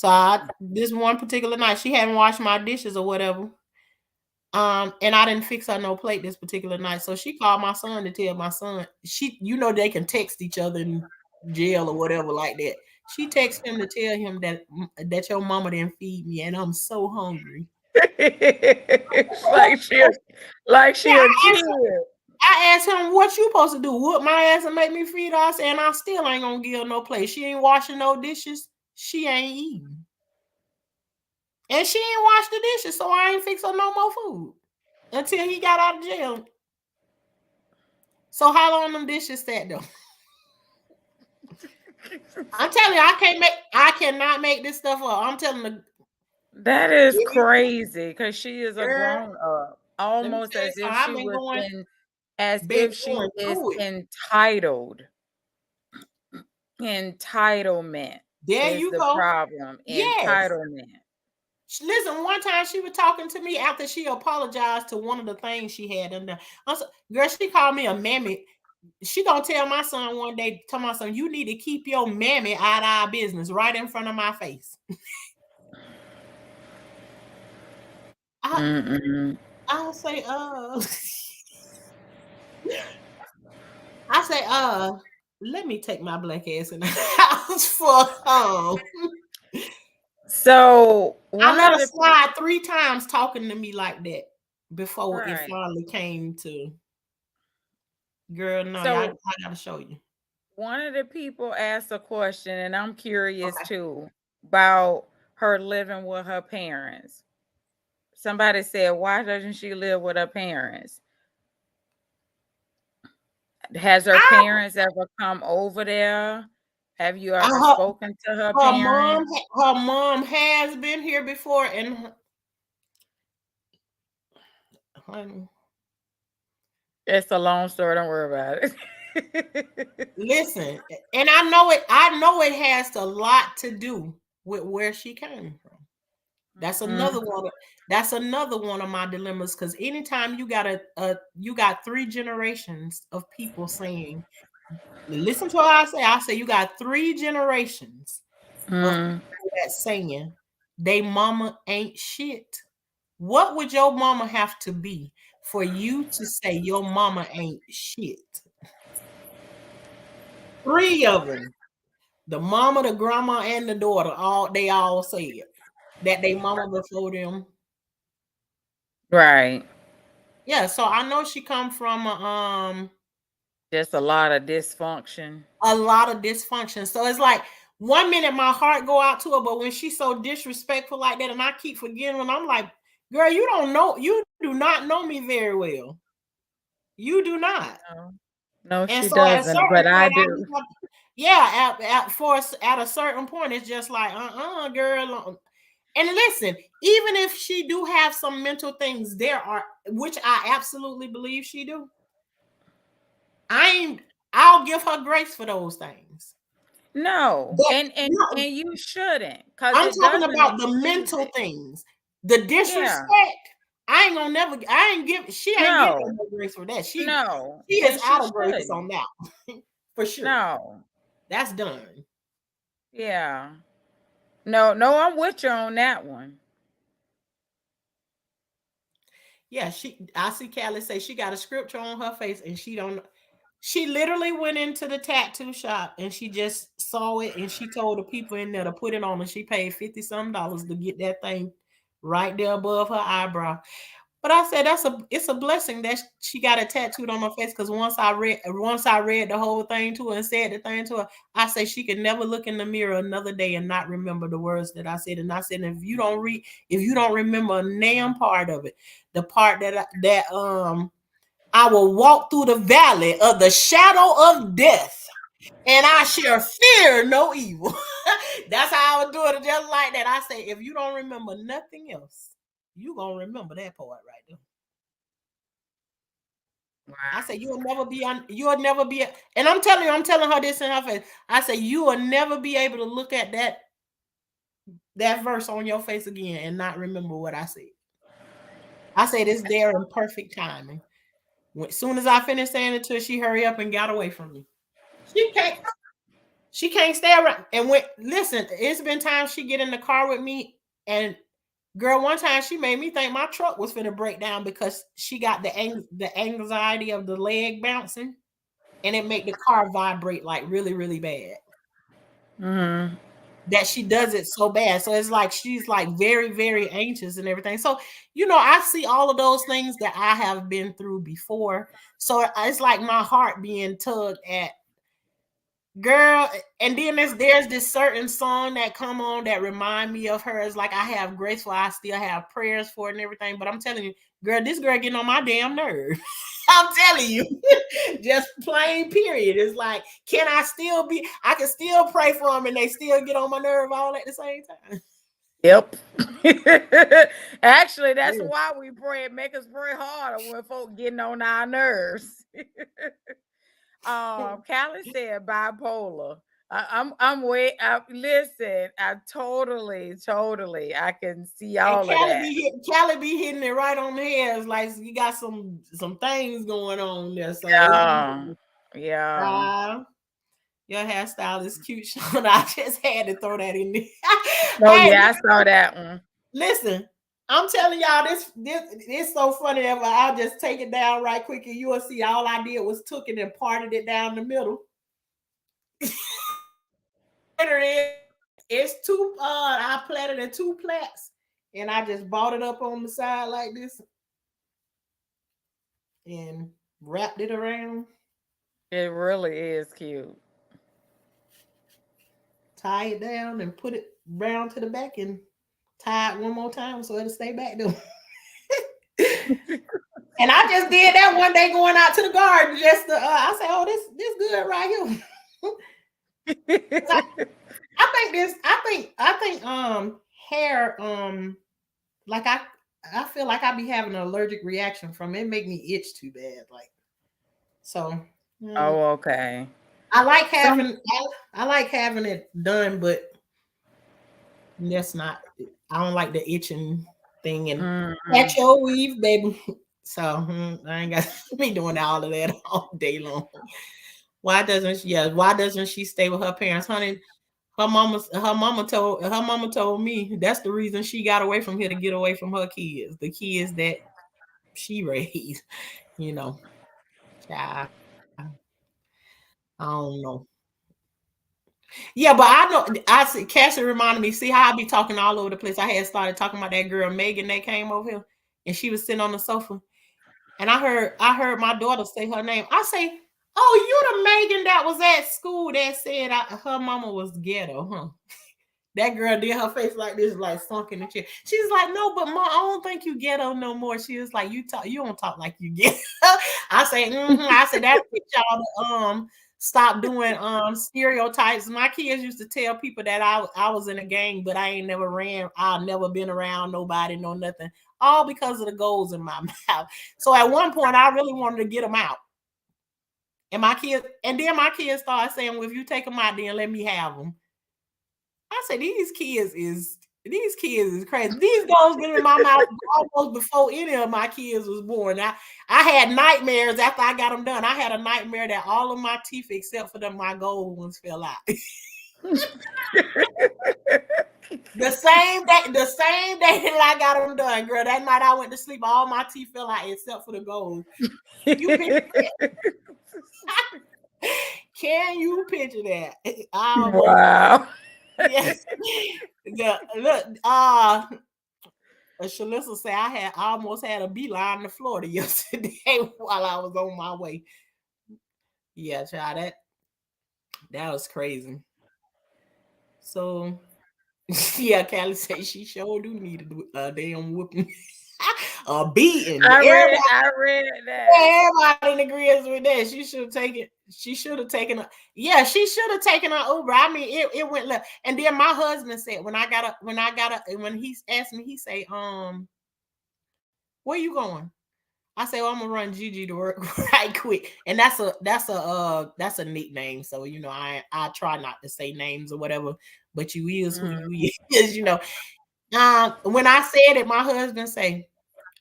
So this one particular night, she hadn't washed my dishes or whatever. And I didn't fix her no plate this particular night. So she called my son to tell my son, they can text each other in jail or whatever like that. She texted him to tell him that your mama didn't feed me and I'm so hungry. it's like Yeah, she a kid. I asked him what you supposed to do. Whoop my ass and make me feed her. I said, and I still ain't gonna give her no plate. She ain't washing no dishes. She ain't eating. And she ain't washed the dishes, so I ain't fix her no more food until he got out of jail. So how long them dishes sat though? I'm telling you, I cannot make this stuff up. I'm telling the That is crazy because she is a girl, grown up, let me almost tell you as if something. she I've been was going, in, as been if she going is through it. entitled. Entitlement There is you the go. problem. Yes. Entitlement. Listen, one time she was talking to me after she apologized to one of the things she had done. Girl, she called me a mammy. She gonna tell my son one day, tell my son, you need to keep your mammy out of our business right in front of my face. I Mm-mm. I'll say, I say, let me take my black ass in the house for So I one let of her the slide 3 times talking to me like that before it right. finally came to, girl, no, So I gotta show you. one of the people asked a question, and I'm curious Okay. too about her living with her parents. Somebody said, "Why doesn't she live with her parents?" Has her I, parents ever come over there? Have you I ever spoken to her her mom parents? her mom has been here before and honey, It's a long story. Don't worry about it. listen, and I know it has a lot to do with where she came from. That's Mhm. another one. That's another one of my dilemmas. Because anytime you got 3 generations of people saying, listen to what I say. I say you got 3 generations of Mm. people that saying they mama ain't shit. What would your mama have to be for you to say your mama ain't shit? 3 of them. The mama, the grandma, and the daughter. All said that they mama before them. Right. Yeah, so I know she come from Just a lot of dysfunction. a lot of dysfunction. So it's like one minute my heart go out to her, but when she's so disrespectful like that, and I keep forgetting when I'm like, girl, you do not know me very well. You do not. No. No, And she so at a doesn't, certain but I point, do. yeah, at a certain point, it's just like, girl. And listen, even if she do have some mental things, there are, which I absolutely believe she do. I ain't. I'll give her grace for those things. No, But and no, you shouldn't, because I'm it talking doesn't about the excuse mental it. things, the Yeah. disrespect. I ain't gonna never. I ain't give. She ain't giving No. no grace for that. No. She is And she out of grace on shouldn't. that for sure. No. That's done. Yeah. No, no, I'm with you on that one. Yeah, I see Callie say she got a scripture on her face and she don't. She literally went into the tattoo shop and she just saw it and she told the people in there to put it on and she paid 50 some dollars to get that thing right there above her eyebrow. But I said it's a blessing that she got it tattooed on her face because once I read the whole thing to her and said the thing to her, I say she could never look in the mirror another day and not remember the words that I said. And I said, if you don't remember a damn part of it, the part I will walk through the valley of the shadow of death, and I shall fear no evil. That's how I was doing it, just like that. I say, if you don't remember nothing else, You gonna remember that part right there. I Wow. said you'll never be on. You'll never be. And I'm telling you, I'm telling her this in her face. I said you will never be able to look at that verse on your face again and not remember what I said. I said it's there in perfect timing. As soon as I finished saying it to her, she hurry up and got away from me. She can't. She can't stay around. And when listen, it's been times she get in the car with me, and girl, one time she made me think my truck was finna break down because she got the anxiety of the leg bouncing, and it make the car vibrate like really really bad. Mm-hmm. That she does it so bad, so it's like she's like very very anxious and everything. So I see all of those things that I have been through before. So it's like my heart being tugged at. Girl, and then there's this certain song that come on that remind me of her. It's like I have grace for, I still have prayers for it and everything. But I'm telling you, girl, this girl getting on my damn nerve. I'm telling you, just plain period. It's like, can I still be? I can still pray for them, and they still get on my nerve all at the same time. Yep. Actually, that's Yeah. why we pray. Make us pray harder when folk getting on our nerves. Callie said bipolar. I'm way. Listen, I totally. I can see And all of that. Callie be hitting it right on the head. It's like you got some things going on there. So it's Yeah, yeah. uh, your hairstyle is cute, Sean. I just had to throw that in there. Oh Hey, yeah, I saw that one. listen, I'm telling y'all this it's so funny that I'll just take it down right quick and you will see all I did was took it and parted it down the middle. It's two I platted in two plats and I just bought it up on the side like this and wrapped it around, It really is cute. tie it down and put it round to the back and tie it one more time so it'll stay back there. And I just did that one day going out to the garden just to I said, oh, this good right here. I think hair like I feel like I be having an allergic reaction from it. It make me itch too bad. Like so mm, Oh, okay. I like Some having I like having it done, but that's not I don't like the itching thing and mm, catch your weave, baby. So I ain't got me doing all of that all day long. Why doesn't she stay with her parents? Honey, her mama told me that's the reason she got away from here to get away from her kids. The kids that she raised, you know. Child, I don't know. Yeah, but I know I see Cassie reminded me, see how I be talking all over the place. I had started talking about that girl Megan that came over here and she was sitting on the sofa. And I heard my daughter say her name. I say, "Oh, you the Megan that was at school that said her mama was ghetto, huh?" That girl did her face like this, like sunk in the chair. She's like, "No, but ma, I don't think you ghetto no more." She was like, you don't talk like you ghetto." I say, I said that y'all to stop doing stereotypes. My kids used to tell people that I was in a gang, but I ain't never ran. I've never been around nobody, no nothing. All because of the goals in my mouth. So at one point, I really wanted to get them out. And then my kids started saying, "Well, if you take them out, then let me have them." I said, these kids is crazy. These goals been in my mouth almost before any of my kids was born. I had nightmares after I got them done. I had a nightmare that all of my teeth, except for my gold ones, fell out. The same day that I got them done, girl. That night I went to sleep, all my teeth fell out except for the gold. You picture that? Can you picture that? I almost wow. yes. Look, Shalissa say I almost had a beeline to Florida yesterday while I was on my way. Yeah, child, that was crazy. So yeah, Callie say she sure do need a damn whooping, a beating. I read that. Everybody agrees with that. She should have taken. She should have taken a. Yeah, she should have taken an Uber. I mean, it went left. And then my husband said when he asked me, he say Where you going? I say, well, I'm gonna run Gigi to work right quick. And that's a nickname. So, I try not to say names or whatever, but you is who Mhm. you is. When I said it, my husband say,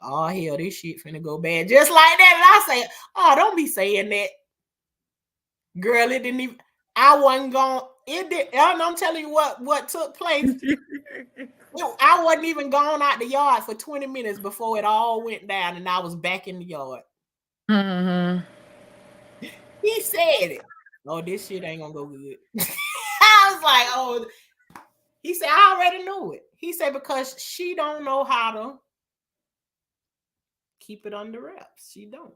oh hell, this shit finna go bad. Just like that. And I say, oh, don't be saying that. Girl, it didn't even I wasn't going it did and I'm telling you what took place. I wasn't even gone out the yard for 20 minutes before it all went down and I was back in the yard. Mhm. He said it. Oh, this shit ain't gonna go good. I was like, oh, he said, I already knew it. He said, because she don't know how to keep it under wraps. She don't.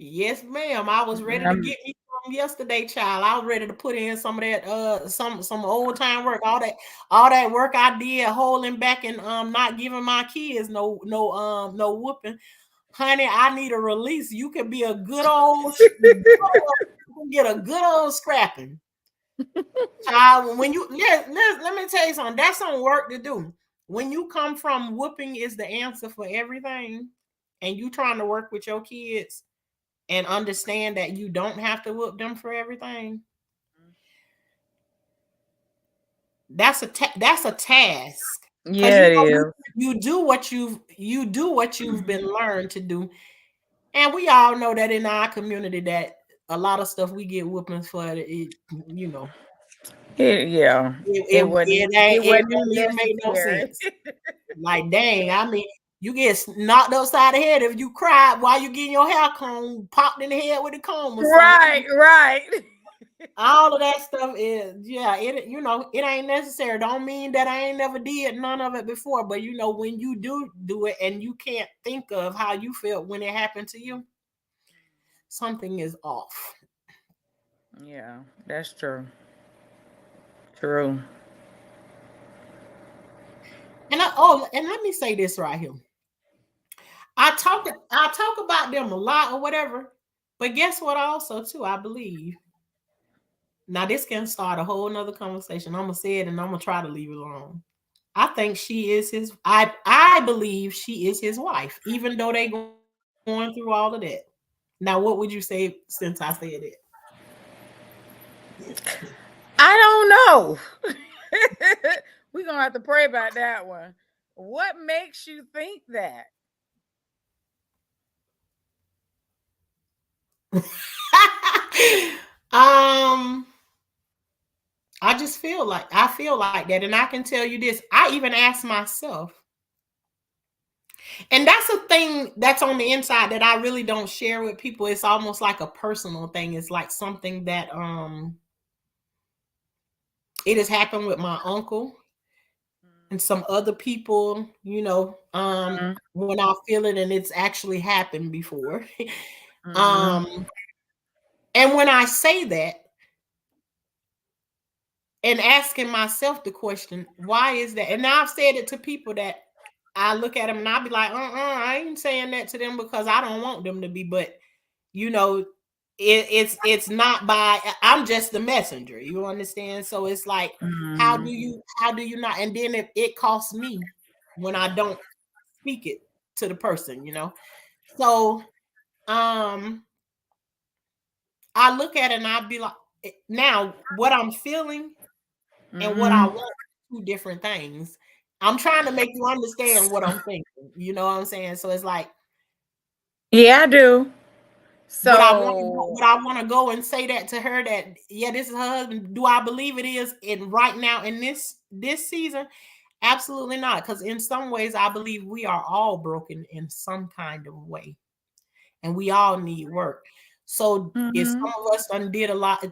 Yes, ma'am. I was ready to Um, get me some yesterday, child. I was ready to put in some of that some old time work. All that work I did holding back and not giving my kids no whooping. Honey, I need a release. You can be a you can get a good old scrapping. Child, when you let me tell you something, that's some work to do. When you come from whooping is the answer for everything, and you trying to work with your kids and understand that you don't have to whoop them for everything. That's a task because yeah, it is. you do what you've been learned to do, and we all know that in our community that a lot of stuff we get whoopings for it. You know, Yeah. it It it, wasn't it ain't it it wasn't don't even even make no necessary. sense. Like dang, I mean, you get knocked upside the head if you cried while you getting your hair comb popped in the head with a comb or something. Right, right. All of that stuff is yeah, it ain't necessary. Don't mean that I ain't never did none of it before, but when you do it and you can't think of how you felt when it happened to you, something is off. Yeah, that's true. True. And let me say this right here. I talk about them a lot or whatever, but guess what also too, I believe. Now this can start a whole nother conversation. I'm gonna say it and I'm gonna try to leave it alone. I think she is his. I believe she is his wife, even though they going through all of that. Now, what would you say since I said it? I don't know. We're gonna have to pray about that one. What makes you think that? um, I feel like that, and I can tell you this. I even asked myself, and that's a thing that's on the inside that I really don't share with people. It's almost like a personal thing. It's like something that it has happened with my uncle and some other people, Mhm, when I feel it and it's actually happened before. mhm, um, and when I say that and asking myself the question, why is that? And now I've said it to people that I look at them and I'll be like, I ain't saying that to them because I don't want them to be, but you know, it's not by I'm just the messenger. You understand? So it's like, mhm. how do you not? And then it costs me when I don't speak it to the person. So um I look at it and I'd be like, now what I'm feeling and what I Mhm. want two different things. I'm trying to make you understand what I'm thinking. You know what I'm saying? So it's like Yeah, I do. would So, I want to go and say that to her that yeah, this is her husband? Do I believe it is in right now in this season? Absolutely not. Because in some ways I believe we are all broken in some kind of way. And we all need work. So if some mhm. of us undid a lot,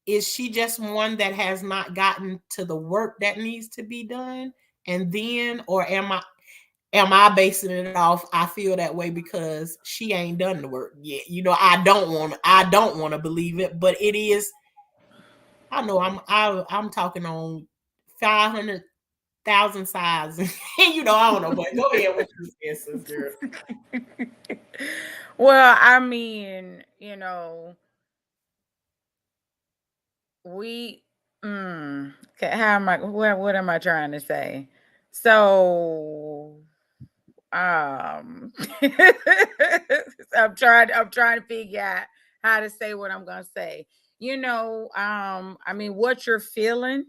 is she just one that has not gotten to the work that needs to be done? And then, or am I basing it off? I feel that way because she ain't done the work yet. I don't want to believe it, but it is. I know I'm talking on 500,000 sides. I don't know, but go ahead. What you said, sis girl. Well, I mean, we okay, how am I what am I trying to say? So um I'm trying to figure out how to say what I'm gonna say. I mean, what you're feeling,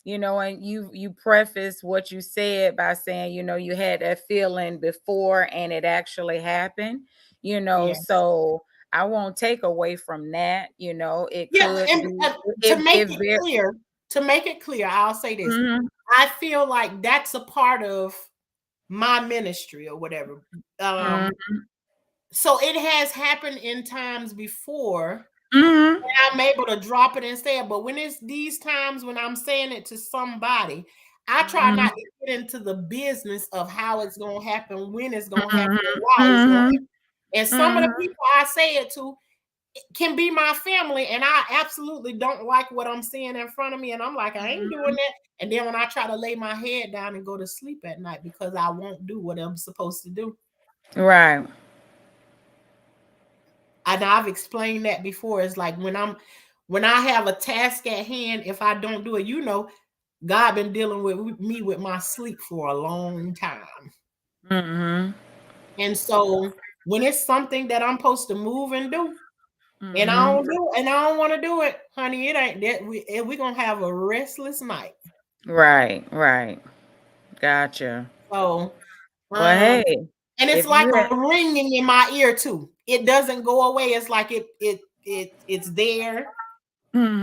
and you preface what you said by saying, you had that feeling before and it actually happened, Yes. so I won't take away from that. It Yeah, could and be, to it make it it very. clear, I'll say this. Mhm, I feel like that's a part of my ministry or whatever. Um, mhm, so it has happened in times before, mhm, and I'm able to drop it and say it. But when it's these times when I'm saying it to somebody, I try mhm, not to get into the business of how it's gonna happen, when it's gonna happen, mhm, and why it's gonna mhm, happen. And some of the mhm, people I say it to can be my family, and I absolutely don't like what I'm seeing in front of me, and I'm like, I ain't doing mhm. that. And then when I try to lay my head down and go to sleep at night because I won't do what I'm supposed to do. Right. And I've explained that before. It's like when I have a task at hand, if I don't do it, God been dealing with me with my sleep for a long time. Mhm, And so when it's something that I'm supposed to move and do, and I mhm. don't do it, and I don't want to do it, honey, it ain't that we gonna have a restless night. Right, right. Gotcha. So Well, um hey, and it's if like you had. a ringing in my ear too. It doesn't go away. It's like it's there.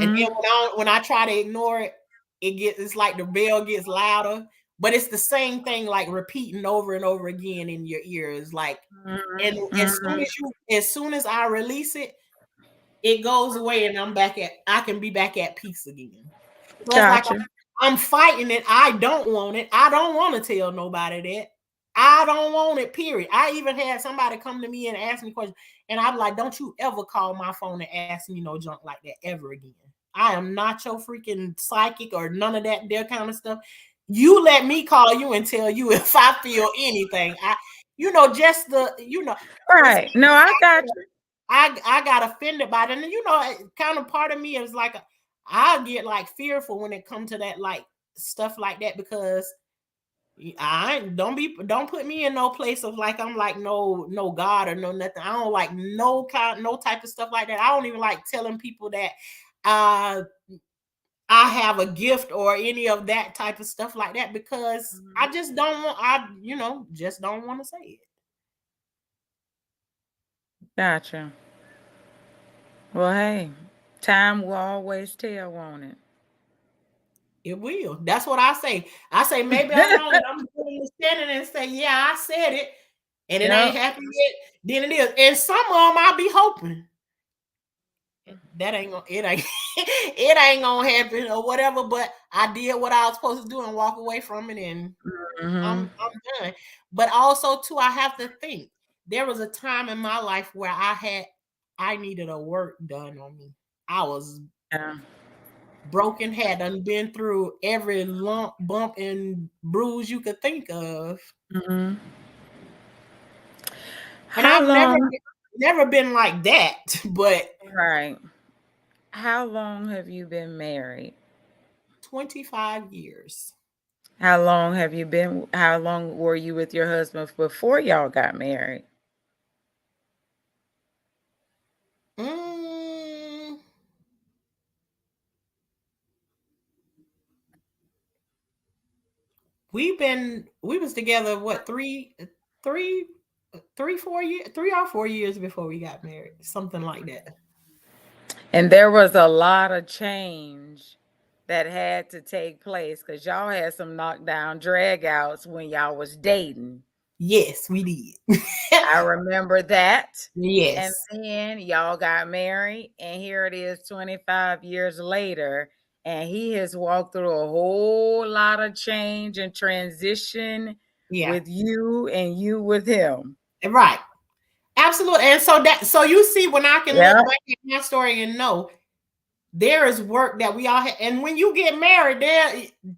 And then Mhm. when I try to ignore it, it's like the bell gets louder. But it's the same thing, like repeating over and over again in your ears. Like, and Mhm, as soon mhm. as soon as I release it, it goes away, and I can be back at peace again. So it's like Gotcha. I'm fighting it. I don't want it. I don't want to tell nobody that. I don't want it, period. I even had somebody come to me and ask me questions, and I'm like, don't you ever call my phone and ask me no junk like that ever again. I am not your freaking psychic or none of that there kind of stuff. You let me call you and tell you if I feel anything. Just it's Right. No, I got you. I got offended by it. And kind of part of me is like I get like fearful when it comes to that like stuff like that because don't put me in no place of like I'm like no God or no nothing. I don't like no type of stuff like that. I don't even like telling people that uh I have a gift or any of that type of stuff like that because Mhm. I just don't want I just don't want to say it. Gotcha. Well, hey, time will always tell, won't it? It will. That's what I say. I say maybe I'm wrong and I'm standing and say, yeah, I said it, and it ain't Yep. happened yet. Then it is. And some of them I'll be hoping that ain't gonna it ain't it ain't gonna happen or whatever. But I did what I was supposed to do and walk away from it, and Mhm. I'm done. But also too, I have to think. There was a time in my life where I needed a work done on me. I was Yeah. broken, had done been through every lump, bump, and bruise you could think of. Mhm. And How I've long? never been like that, but Right. How long have you been married? 25 years. How long were you with your husband before y'all got married? Mm, we was together what three 3 4 years 3 or 4 years before we got married, something like that. And there was a lot of change that had to take place because y'all had some knockdown drag outs when y'all was dating. Yes, we did. I remember that. And Yes. then y'all got married, and here it is 25 years later, and he has walked through a whole lot of change and transition Yeah. with you and you with him. Right. Absolutely. And so you see when I can look Yeah. back at my story and know there is work that we all have. And when you get married,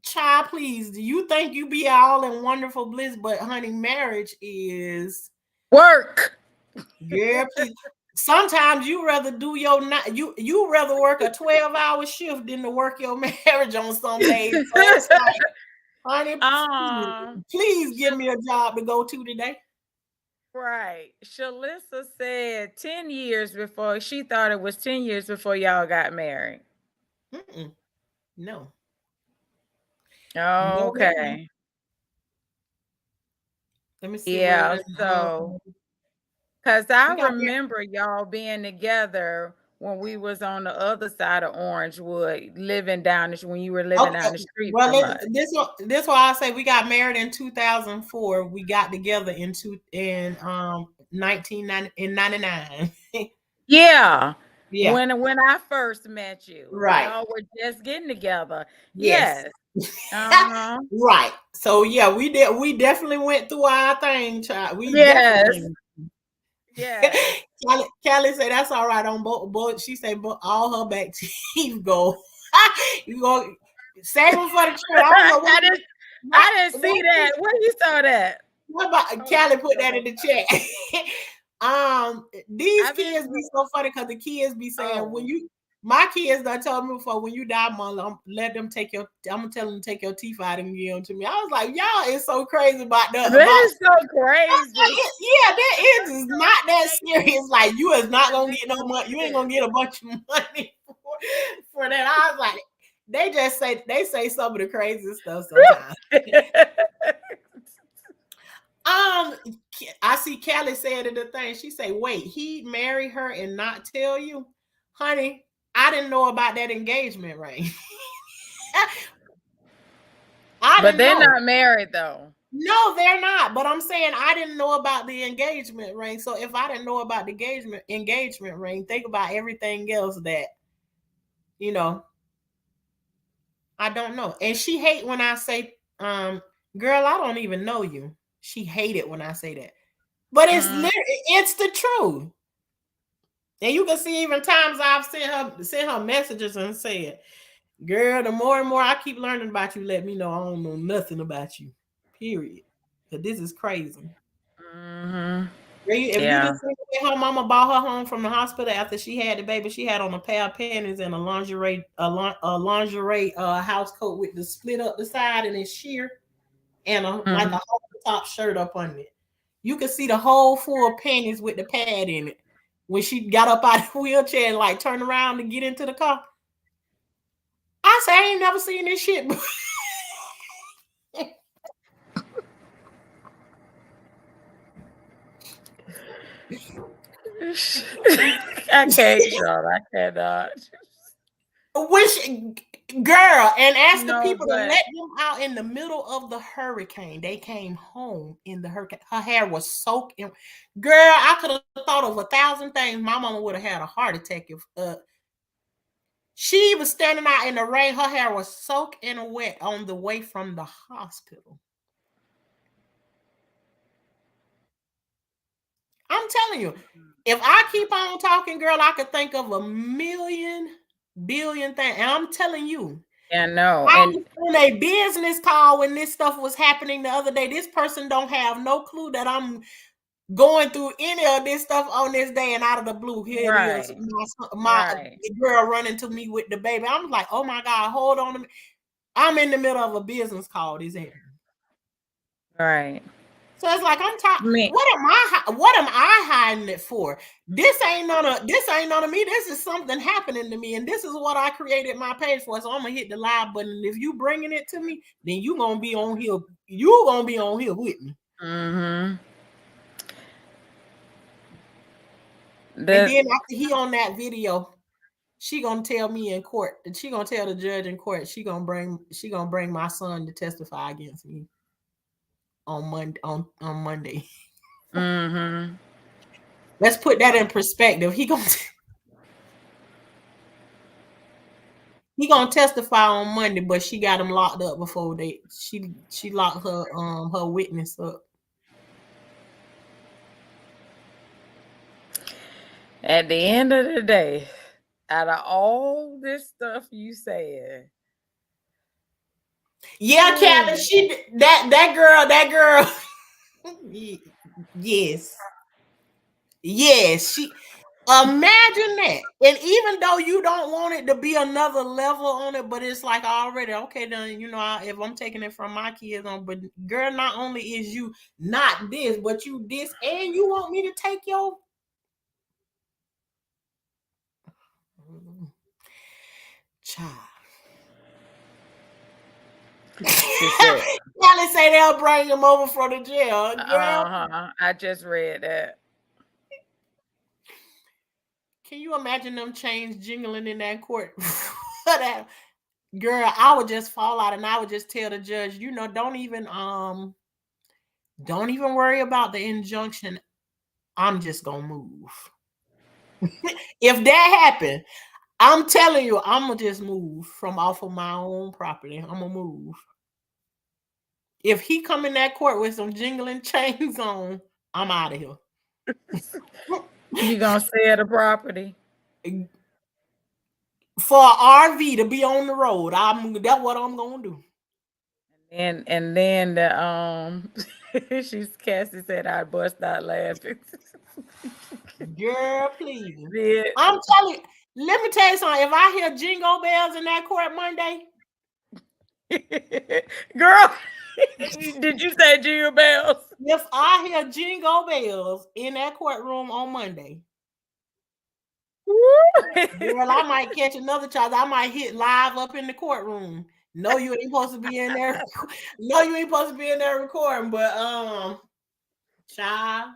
child, please, do you think you be all in wonderful bliss? But honey, marriage is, Work. girl, please. Sometimes you rather do you rather work a 12-hour shift than to work your marriage on some days. So it's like Honey, Uh, please give Shal- me a job to go to today. right. Shalissa said 10 years before she thought it was 10 years before y'all got married. Mm-mm. No, no, ma'am. Okay. Let me see Yeah, where. so cuz I We got there. remember y'all being together when we was on the other side of Orangewood, living down the when you were living Okay. down the street Well, from us. this why I say we got married in 2004. We got together in 1999. Yeah. Yeah. When I first met you, Right. y'all were just getting together. Yes. Yes. Uh-huh. Right. So yeah, we definitely went through our thing, child. We Yes. definitely. Yes. Kelly said that's all right on both. She said, but all her back teeth go. You go save them for the trip. I don't know I didn't what, I didn't see that. Where you saw that? what about Hold on, Callie let me put go that back in the to my chat. These I've been kids be so funny because the kids be saying when oh, you my kids done told me before when you die, mom, let them take your I'm gonna tell them to take your teeth out and give them to me. I was like, y'all is so crazy about the that about is so crazy. yeah, that is not that serious. Like you is not That gonna makes get no no money. You ain't sense. gonna get a bunch of money for that. I was like, they say some of the craziest stuff sometimes. Um, I see Callie said in the thing. She say, "Wait, he married her and not tell you, honey? I didn't know about that engagement ring. I But didn't they're know. not married though. No, they're not. But I'm saying I didn't know about the engagement ring. So if I didn't know about the engagement ring, think about everything else that you know I don't know. And she hate when I say, girl, I don't even know you. She hated when I say that. But Mm, it's the truth. And you can see even times I've sent her messages and said, girl, the more and more I keep learning about you, let me know I don't know nothing about you. Period. Cause this is crazy. mm-hmm. If you Yeah. just think the way her mama brought her home from the hospital after she had the baby, she had on a pair of panties and a lingerie house coat with the split up the side and it's sheer and like Mm-hmm. a whole top shirt up under it. You could see the whole full panties with the pad in it. When she got up out of the wheelchair and like turned around to get into the car, I said, I ain't never seen this shit. I can't, Charlotte. I cannot. Wish girl, and asked the No, people to but let them out in the middle of the hurricane. They came home in the hurricane. Her hair was soaked in. Girl, I could have thought of 1,000 things. My mama would have had a heart attack if she was standing out in the rain. Her hair was soaked and wet on the way from the hospital. I'm telling you, if I keep on talking, girl, I could think of a million billion things. And I'm telling you, yeah, no. I And was on a business call when this stuff was happening the other day. This person don't have no clue that I'm going through any of this stuff on this day, and out of the blue, here it is. right, My right, girl running to me with the baby. I'm like, oh my God, hold on a minute. I'm in the middle of a business call. This happening. right. So it's like I'm talking. Me. What am I hiding it for? This ain't none of me. This is something happening to me, and this is what I created my page for. So I'm gonna hit the live button. If you bringing it to me, then you gonna be on here. You gonna be on here with me. Mm-hmm. And The then after he on that video, she gonna tell me in court. And she gonna tell the judge in court. She gonna bring my son to testify against me on Monday. On Monday. mm-hmm. Let's put that in perspective. He gonna testify on Monday, but she got him locked up before she locked her witness up. At the end of the day, out of all this stuff you said, Yeah, Callie, ooh, that girl, yes, yes, she. Imagine that. And even though you don't want it to be another level on it, but it's like already, okay, then, if I'm taking it from my kids on, but girl, not only is you not this, but you this, and you want me to take your child. She said, Probably say they'll bring him over from the jail. Girl, I just read that. can you imagine them chains jingling in that court? That girl, I would just fall out and I would just tell the judge, don't even worry about the injunction. I'm just gonna move. If that happened, I'm telling you, I'm gonna just move from off of my own property. I'm gonna move. If he come in that court with some jingling chains on, I'm out of here. You gonna sell the property? For an RV to be on the road, that's what I'm gonna do. And then she's Cassie said I bust out laughing. Girl, please. Yeah. I'm telling you, let me tell you something. If I hear jingle bells in that court Monday, Girl, did you say jingle bells? if I hear jingle bells in that courtroom on Monday, girl, I might catch another charge. I might hit live up in the courtroom. No, you ain't supposed to be in there. No, you ain't supposed to be in there recording. But child,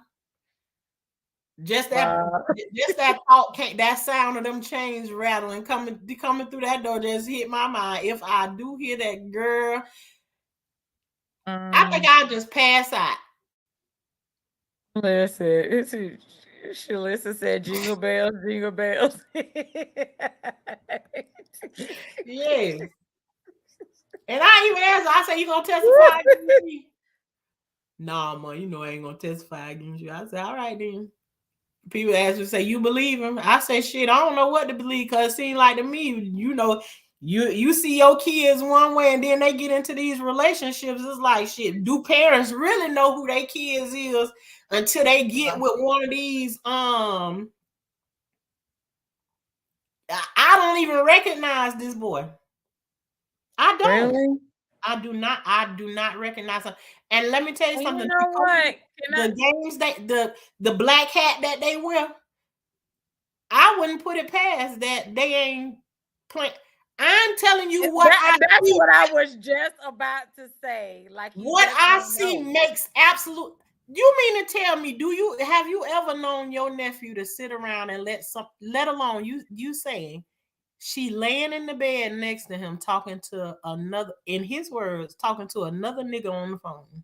just that, Wow. just that thought, that sound of them chains rattling coming through that door just hit my mind. If I do hear that, girl, I think I'll just pass out. Listen, Shalissa said jingle bells, jingle bells. Yeah. And I even asked her, I said, you gonna testify against me? Nah, man, I ain't gonna testify against you. I said, all right then. People ask me, say, you believe him? I say, shit, I don't know what to believe, because it seems like to me, you see your kids one way and then they get into these relationships. It's like, shit, do parents really know who their kids is until they get with one of these? I don't even recognize this boy. I don't. Really? I do not recognize him. And let me tell you And you something. know what? The games the black hat that they wear, I wouldn't put it past that they ain't playing. I'm telling you what I That's see. what I was just about to say. Like you What just I don't see know. makes absolute. You mean to tell me? Have you ever known your nephew to sit around and let alone you saying she laying in the bed next to him talking to another, in his words, talking to another nigga on the phone,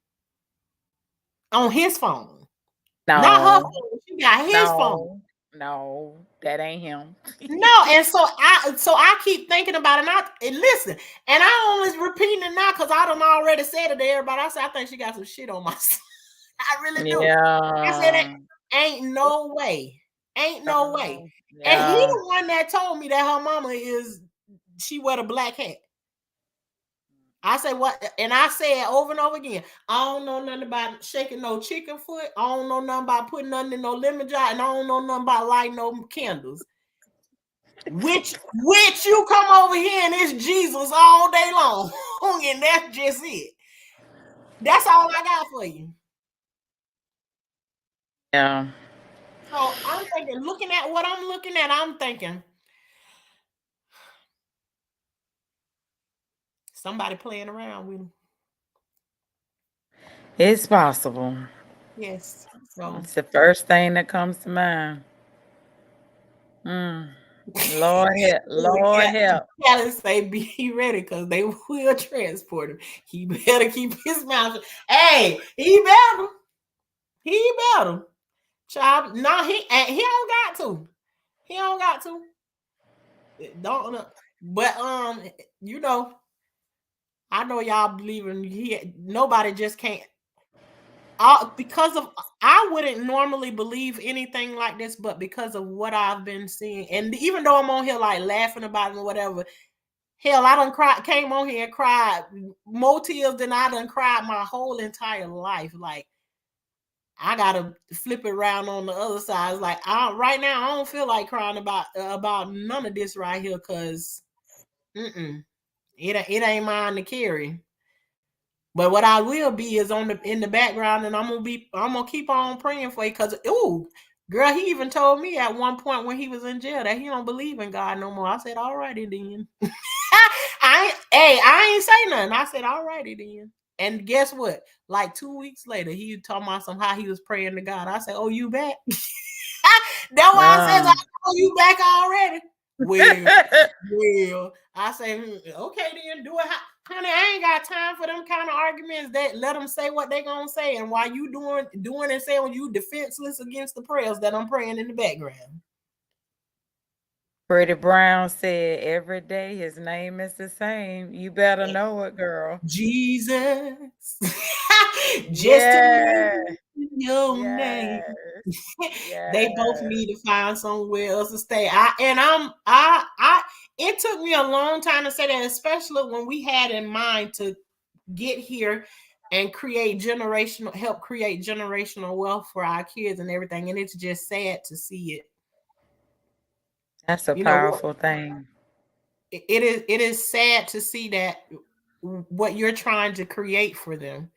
on his phone, not her No, phone. She got his phone. no, that ain't him. No, and so I keep thinking about it. And listen, and I only repeating it now because I done already said it to everybody. I said I think she got some shit on my side. I really do. I said that Yeah. ain't no way, ain't no way. And he Yeah. the one that told me that her mama she wear the black hat. I say what, and I said over and over again, I don't know nothing about shaking no chicken foot. I don't know nothing about putting nothing in no lemon jar, and I don't know nothing about lighting no candles. Which you come over here and it's Jesus all day long, and that's just it. That's all I got for you. Yeah. So I'm thinking, looking at what I'm looking at, I'm thinking somebody playing around with him. It's possible. Yes. So It's the first thing that comes to mind. Mm. Lord help. Gotta say, be ready because they will transport him. He better keep his mouth. Hey, he better. He better. Child, no, he don't got to. He don't got to. Don't. But you know, I know y'all believe in nobody just can't. Because of I wouldn't normally believe anything like this, but because of what I've been seeing, and even though I'm on here like laughing about it or whatever, hell, I done came on here and cried more tears than I done cried my whole entire life. Like I gotta flip it around on the other side. It's like right now I don't feel like crying about none of this right here, cause it ain't mine to carry. But what I will be is on the in the background, and I'm gonna keep on praying for you. Cause ooh, girl, he even told me at one point when he was in jail that he don't believe in God no more. I said, all righty then. I ain't say nothing. I said, all righty then. And guess what? Like 2 weeks later, he talking about somehow he was praying to God. I said, oh, you back? That's why I says, oh, you back already? Well, I say, okay then, do it. Honey, I ain't got time for them kind of arguments. That let them say what they gonna say, and while you doing and saying you defenseless against the prayers that I'm praying in the background. Pretty Brown said every day his name is the same. You better know it, girl. Jesus, just to Yeah. mention your name. Yes. They both Yes. need to find somewhere else to stay. I it took me a long time to say that, especially when we had in mind to get here and help create generational wealth for our kids and everything. And it's just sad to see it. That's a You know what? powerful thing. It is sad to see that what you're trying to create for them.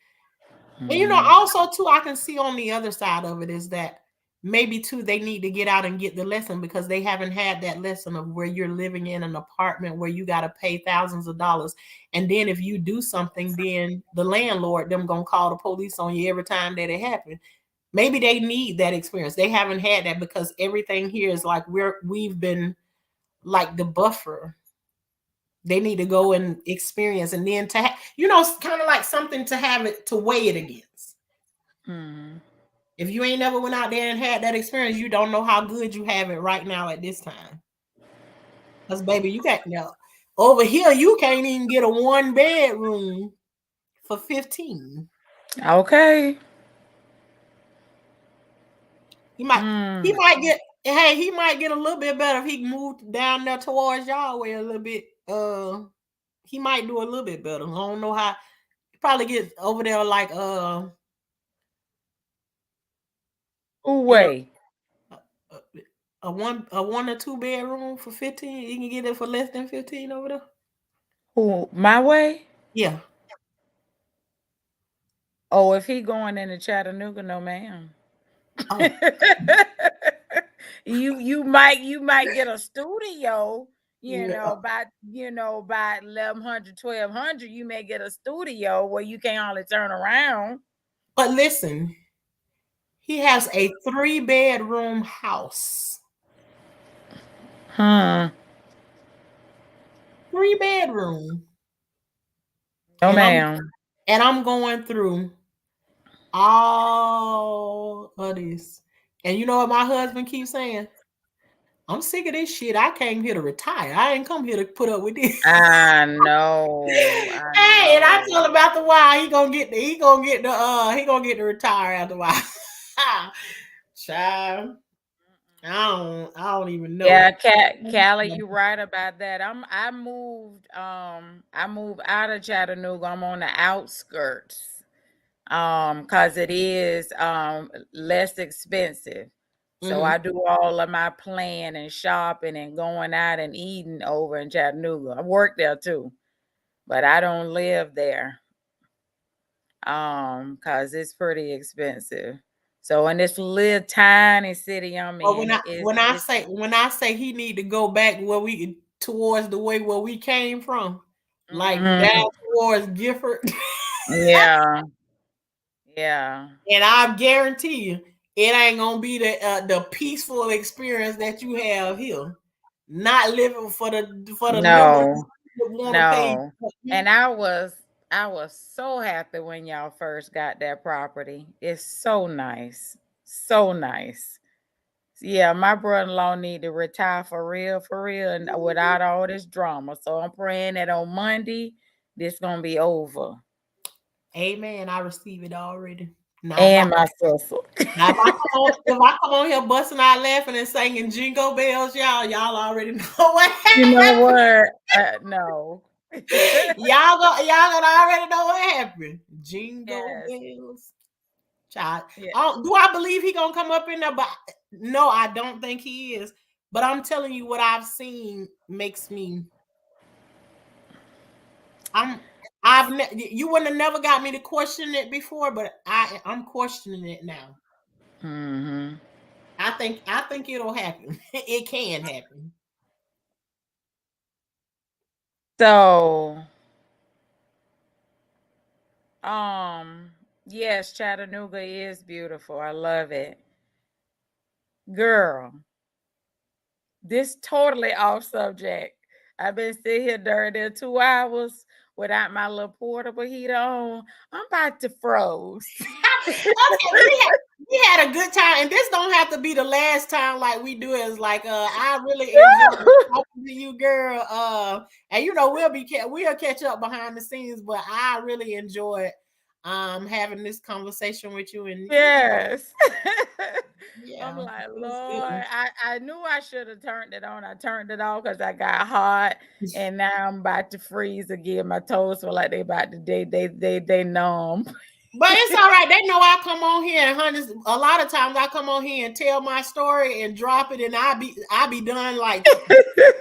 And Mhm. also too, I can see on the other side of it is that maybe too they need to get out and get the lesson because they haven't had that lesson of where you're living in an apartment where you got to pay thousands of dollars, and then if you do something, then the landlord them gonna call the police on you every time that it happens. Maybe they need that experience. They haven't had that because everything here is like we've been like the buffer. They need to go and experience, and then it's kind of like something to have it to weigh it against. Mhm. If you ain't never went out there and had that experience, you don't know how good you have it right now at this time. Because baby, you can't over here, you can't even get a 1 bedroom for 15. Okay. He might he Mm. might get he might get a little bit better if he moved down there towards y'all way a little bit. He might do a little bit better. I don't know how. He probably get over there like you know Way. a, a 1 or 2 bedroom for 15. You can get it for less than 15 over there. Who? My way? Yeah. Oh, if he going into Chattanooga, no ma'am. Oh, You might get a studio, yeah. by 1100, 1200. You may get a studio where you can only turn around. But listen, he has a 3 bedroom house. Hmm. 3 bedroom. No And ma'am. I'm going through all of this. And you know what my husband keeps saying? I'm sick of this shit. I came here to retire. I ain't come here to put up with this. I know. I Hey, and I know. told him about the while he gonna get to retire after a while. Child, I don't even know. Yeah, Callie, you right about that. I moved out of Chattanooga. I'm on the outskirts. Cause it is less expensive. So Mm-hmm. I do all of my planning and shopping and going out and eating over in Chattanooga. I work there too, but I don't live there. Cause it's pretty expensive. So in this little tiny city I'm But in, it's when I say he need to go back where we towards the way where we came from, like down mhm, towards Gifford, yeah, yeah. and I guarantee you, it ain't gonna be the peaceful experience that you have here. Not living for the numbers No, that want to pay. no. And I was so happy when y'all first got that property. It's so nice. So nice. Yeah, my brother-in-law need to retire for real, and without all this drama. So I'm praying that on Monday, this gonna be over. Amen. I receive it already. Now if I And my sister. now if I come on here busting out laughing and singing jingle bells, y'all already know what You know happened. what? No. Y'all gonna already know what happened. Jingle Yes. bells. child. Yeah. Do I believe he gonna come up in there? But no, I don't think he is. But I'm telling you, what I've seen makes me. I'm. You wouldn't have never got me to question it before, but I'm questioning it now. Mm-hmm. I think it'll happen. It can happen. So, um, yes, Chattanooga is beautiful. I love it. Girl, this totally off subject. I've been sitting here during the 2 hours without my little portable heater on. I'm about to froze. Okay, we had a good time, and this don't have to be the last time. Like we do is like I really enjoyed talking to you, girl. And we'll catch up behind the scenes, but I really enjoyed having this conversation with you, and Yes. I'm yeah, like, it was Lord, good. I knew I should have turned it on. I turned it off because I got hot, and now I'm about to freeze again. My toes feel like they about to they numb. But it's all right. They know I come on here, and honey, a lot of times I come on here and tell my story and drop it, and I be done like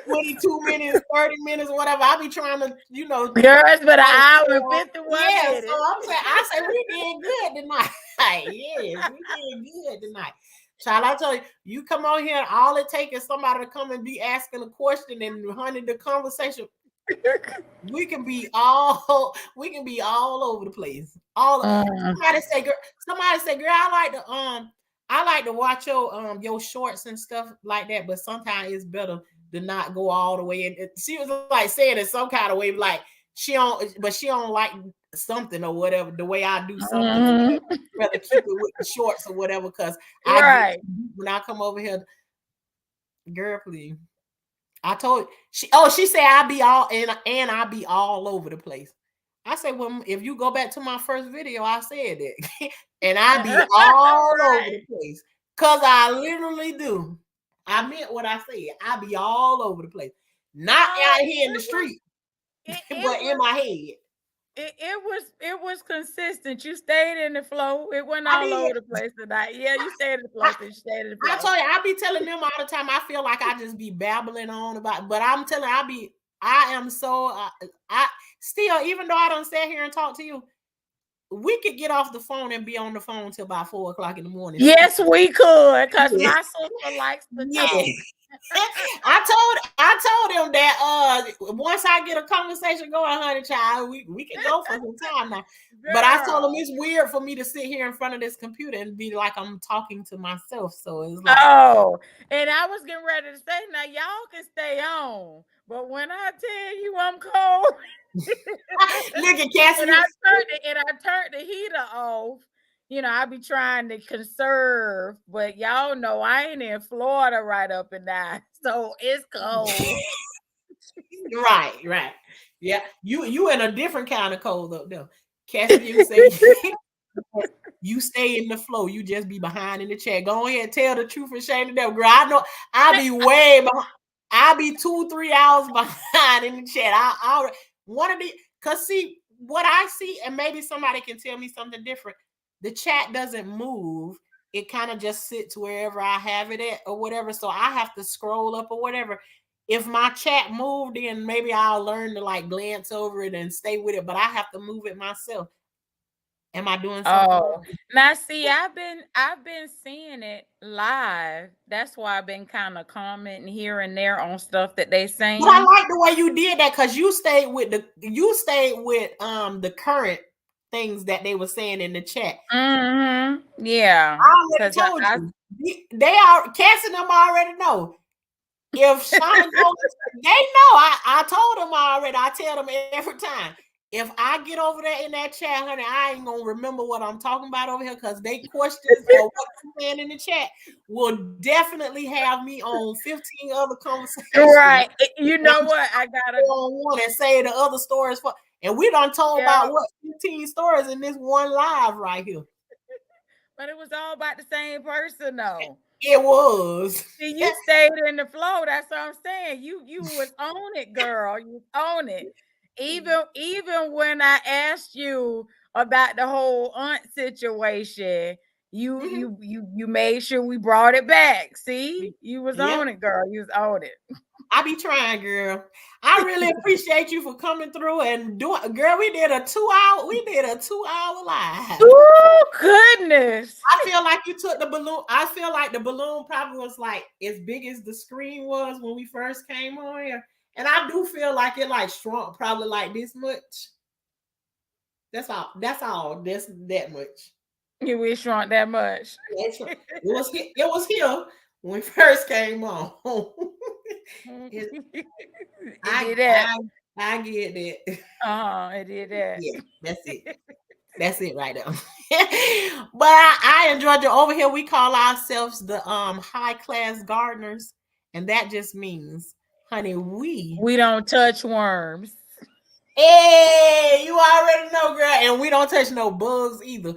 22 minutes, 30 minutes, whatever. I be trying to, Girl, it's been an hour and so, 51 yeah. So minutes. I say we did good tonight. Yes, we did good tonight. Child, I tell you, you come on here, all it takes is somebody to come and be asking a question, and honey, the conversation we can be all over the place. Mm. Somebody say, girl, I like to watch your shorts and stuff like that, but sometimes it's better to not go all the way. And she was like saying it some kind of way, like she don't like something or whatever, the way I do something. So Mhm. rather keep it with the shorts or whatever, because I get Right. when I come over here, girl, please. I told she said I be all over the place. I said, well, if you go back to my first video, I said that. And I be all over the Right. place. Cause I literally do. I meant what I said. I be all over the place. Not No, out here in the it was street, it, it but in was my head. it was consistent. You stayed in the flow. It went I all over the did. place tonight. Yeah, you stayed in the flow. I, So you stayed in the I flow. told you, I be telling them all the time. I feel like I just be babbling on about, but I'm telling, I am so, I still, even though I don't sit here and talk to you, we could get off the phone and be on the phone till about 4 o'clock in the morning. Yes, we could, cause Yes, my sister likes to talk. yes. I told him that once I get a conversation going, honey child, we can go for some time now. But I told him Girl. it's weird for me to sit here in front of this computer and be like I'm talking to myself. So it's like, Oh, and I was getting ready to say, now y'all can stay on, but when I tell you I'm cold, look at Cassie. and I turned the heater off. I be trying to conserve, but y'all know I ain't in Florida right up and down, so it's cold. Right. Yeah, you in a different kind of cold up there. Cassie, you say you stay in the flow. You just be behind in the chat. Go ahead, tell the truth and shame the devil, girl. I know I be way behind. I be 2-3 hours behind in the chat. I one of the cause see what I see, and maybe somebody can tell me something different. The chat doesn't move. It kind of just sits wherever I have it at or whatever. So I have to scroll up or whatever. If my chat moved, then maybe I'll learn to like glance over it and stay with it. But I have to move it myself. Am I doing something Oh, wrong? now see, I've been seeing it live. That's why I've been kind of commenting here and there on stuff that they But I saying. like the way you did that because you stayed with the current things that they were saying in the chat. Yeah, I already cause told I you. They are Cassie them already know. If Shauna goes, they know. I told them already. I tell them every time. If I get over there in that chat, honey, I ain't gonna remember what I'm talking about over here because they questions or what I'm saying in the chat will definitely have me on 15 other conversations. right. You know what? I gotta. On one and say the other stories for, and we done told Yeah, about what 15 stories in this one live right here. but it was all about the same person though. It was. See, you stayed in the flow. That's what I'm saying. You was on it, girl. You was on it. Even when I asked you, about the whole aunt situation. You Mhm. you you you made sure we brought it back. See, you was Yep. on it, girl. You was on it. I be trying, girl. I really appreciate you for coming through and doing, girl. We did a 2 hour live. Oh goodness. I feel like you took the balloon. I feel like the balloon probably was like as big as the screen was when we first came on here. And I do feel like it like shrunk probably like this much. That's all. That's all. That's that much. You wish shrunk that much. It was here when we first came on. it, It I did that. I I get that. It did that. Yeah, that's it. That's it right there. But I enjoyed it. Over here we call ourselves the high class gardeners, and that just means, honey, We don't touch worms. hey, you already know, girl, and we don't touch no bugs either.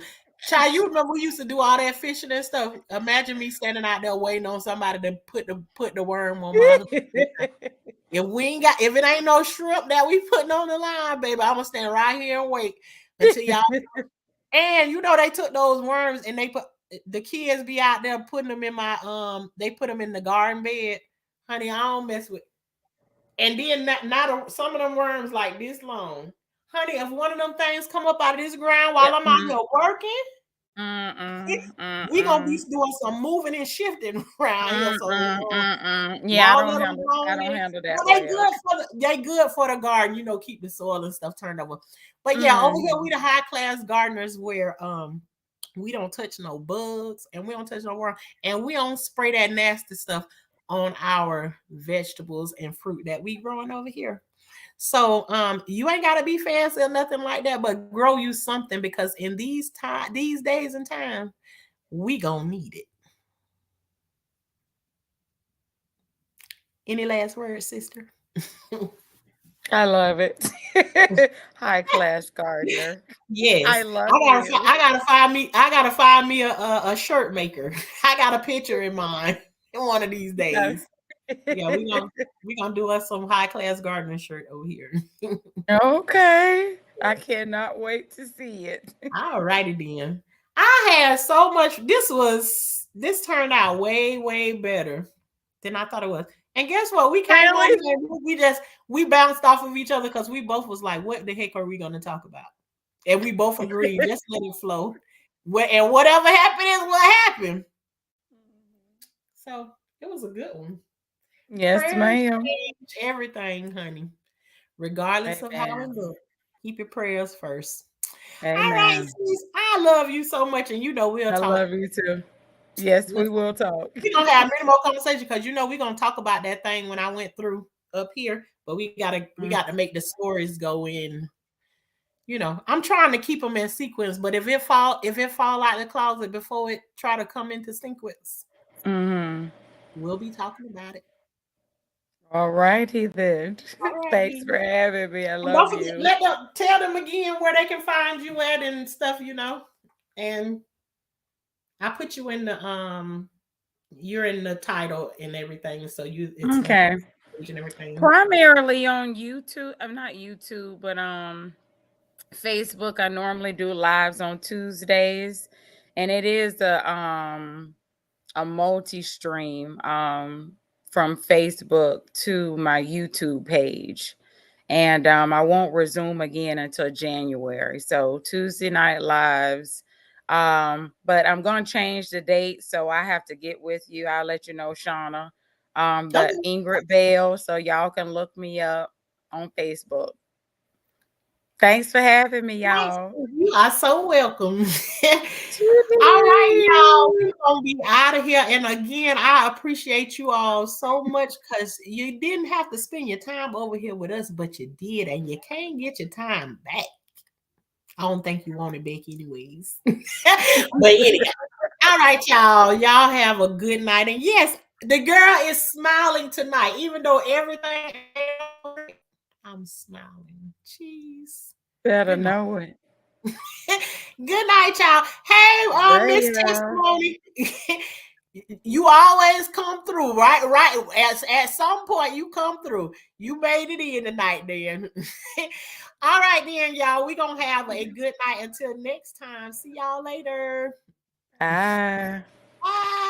Child, you remember we used to do all that fishing and stuff. Imagine me standing out there waiting on somebody to put the worm on my hook. If it ain't no shrimp that we putting on the line, baby, I'm gonna stand right here and wait until y'all. And you know they took those worms and they put the kids be out there putting them in my they put them in the garden bed. Honey, I don't mess with. And then not some of them worms like this long. Honey, if one of them things come up out of this ground while I'm out Mm, here working, mm-mm, we gonna be mm-mm, doing some moving and shifting around here. So mm-mm, mm-mm. Yeah, y'all let them I go don't in. handle that Well, well. they good for the garden, keep the soil and stuff turned over. But yeah, over here we Mhm. the high class gardeners where we don't touch no bugs and we don't touch no worm and we don't spray that nasty stuff on our vegetables and fruit that we growing over here. So you ain't gotta be fancy or nothing like that, but grow you something because in these days and time, we gonna need it. Any last words, sister? I love it. High class gardener. I Yes, love you. I gotta find me a shirt maker. I got a picture in mind one of these Yeah. days. Yeah, we gonna do us some high class gardening shirt over here. Okay. I cannot wait to see it. All righty then. I had so much. This turned out way better than I thought it was. And guess what? We came on Really? here and we bounced off of each other because we both was like, what the heck are we gonna talk about? And we both agreed, just let it flow. And whatever happened is what happened. So it was a good one. Yes, Prayers ma'am. change everything, honey. Regardless of how it Amen. looks. Keep your prayers first. All right, Amen. sis. I love you so much, and we'll I talk. love you too. Yes, we Listen, will talk. we're gonna have many more conversations because we're gonna talk about that thing when I went through up here, but we got to make the stories go in. I'm trying to keep them in sequence, but if it fall out the closet before it try to come into sequence, Mhm. we'll be talking about it. All righty then. All right, Thanks for then. having me. I And don't love forget, you. tell them again where they can find you at and stuff. And I put you in the you're in the title and everything, so it's gonna Okay. page and everything. Primarily on YouTube. I'm not YouTube, but Facebook. I normally do lives on Tuesdays, and it is a multi-stream from Facebook to my YouTube page. And I won't resume again until January. So Tuesday night lives. But I'm gonna change the date, so I have to get with you. I'll let you know, Shauna. But Okay. Ingrid Bell, so y'all can look me up on Facebook. Thanks for having me, Nice. y'all. You are so welcome. All right, y'all. Toodaloo. We're gonna be out of here. And again, I appreciate you all so much because you didn't have to spend your time over here with us, but you did, and you can't get your time back. I don't think you want it back anyways. But anyhow, all right, y'all. Y'all have a good night. And yes, the girl is smiling tonight, even though everything ain't great. I'm smiling. Jeez. Better Good night. know it. Good night, y'all. Hey, Miss Later. Testimony. You always come through, right? Right. At some point, you come through. You made it in tonight, then. All right, then, y'all. We're going to have a good night until next time. See y'all later. Ah. Bye.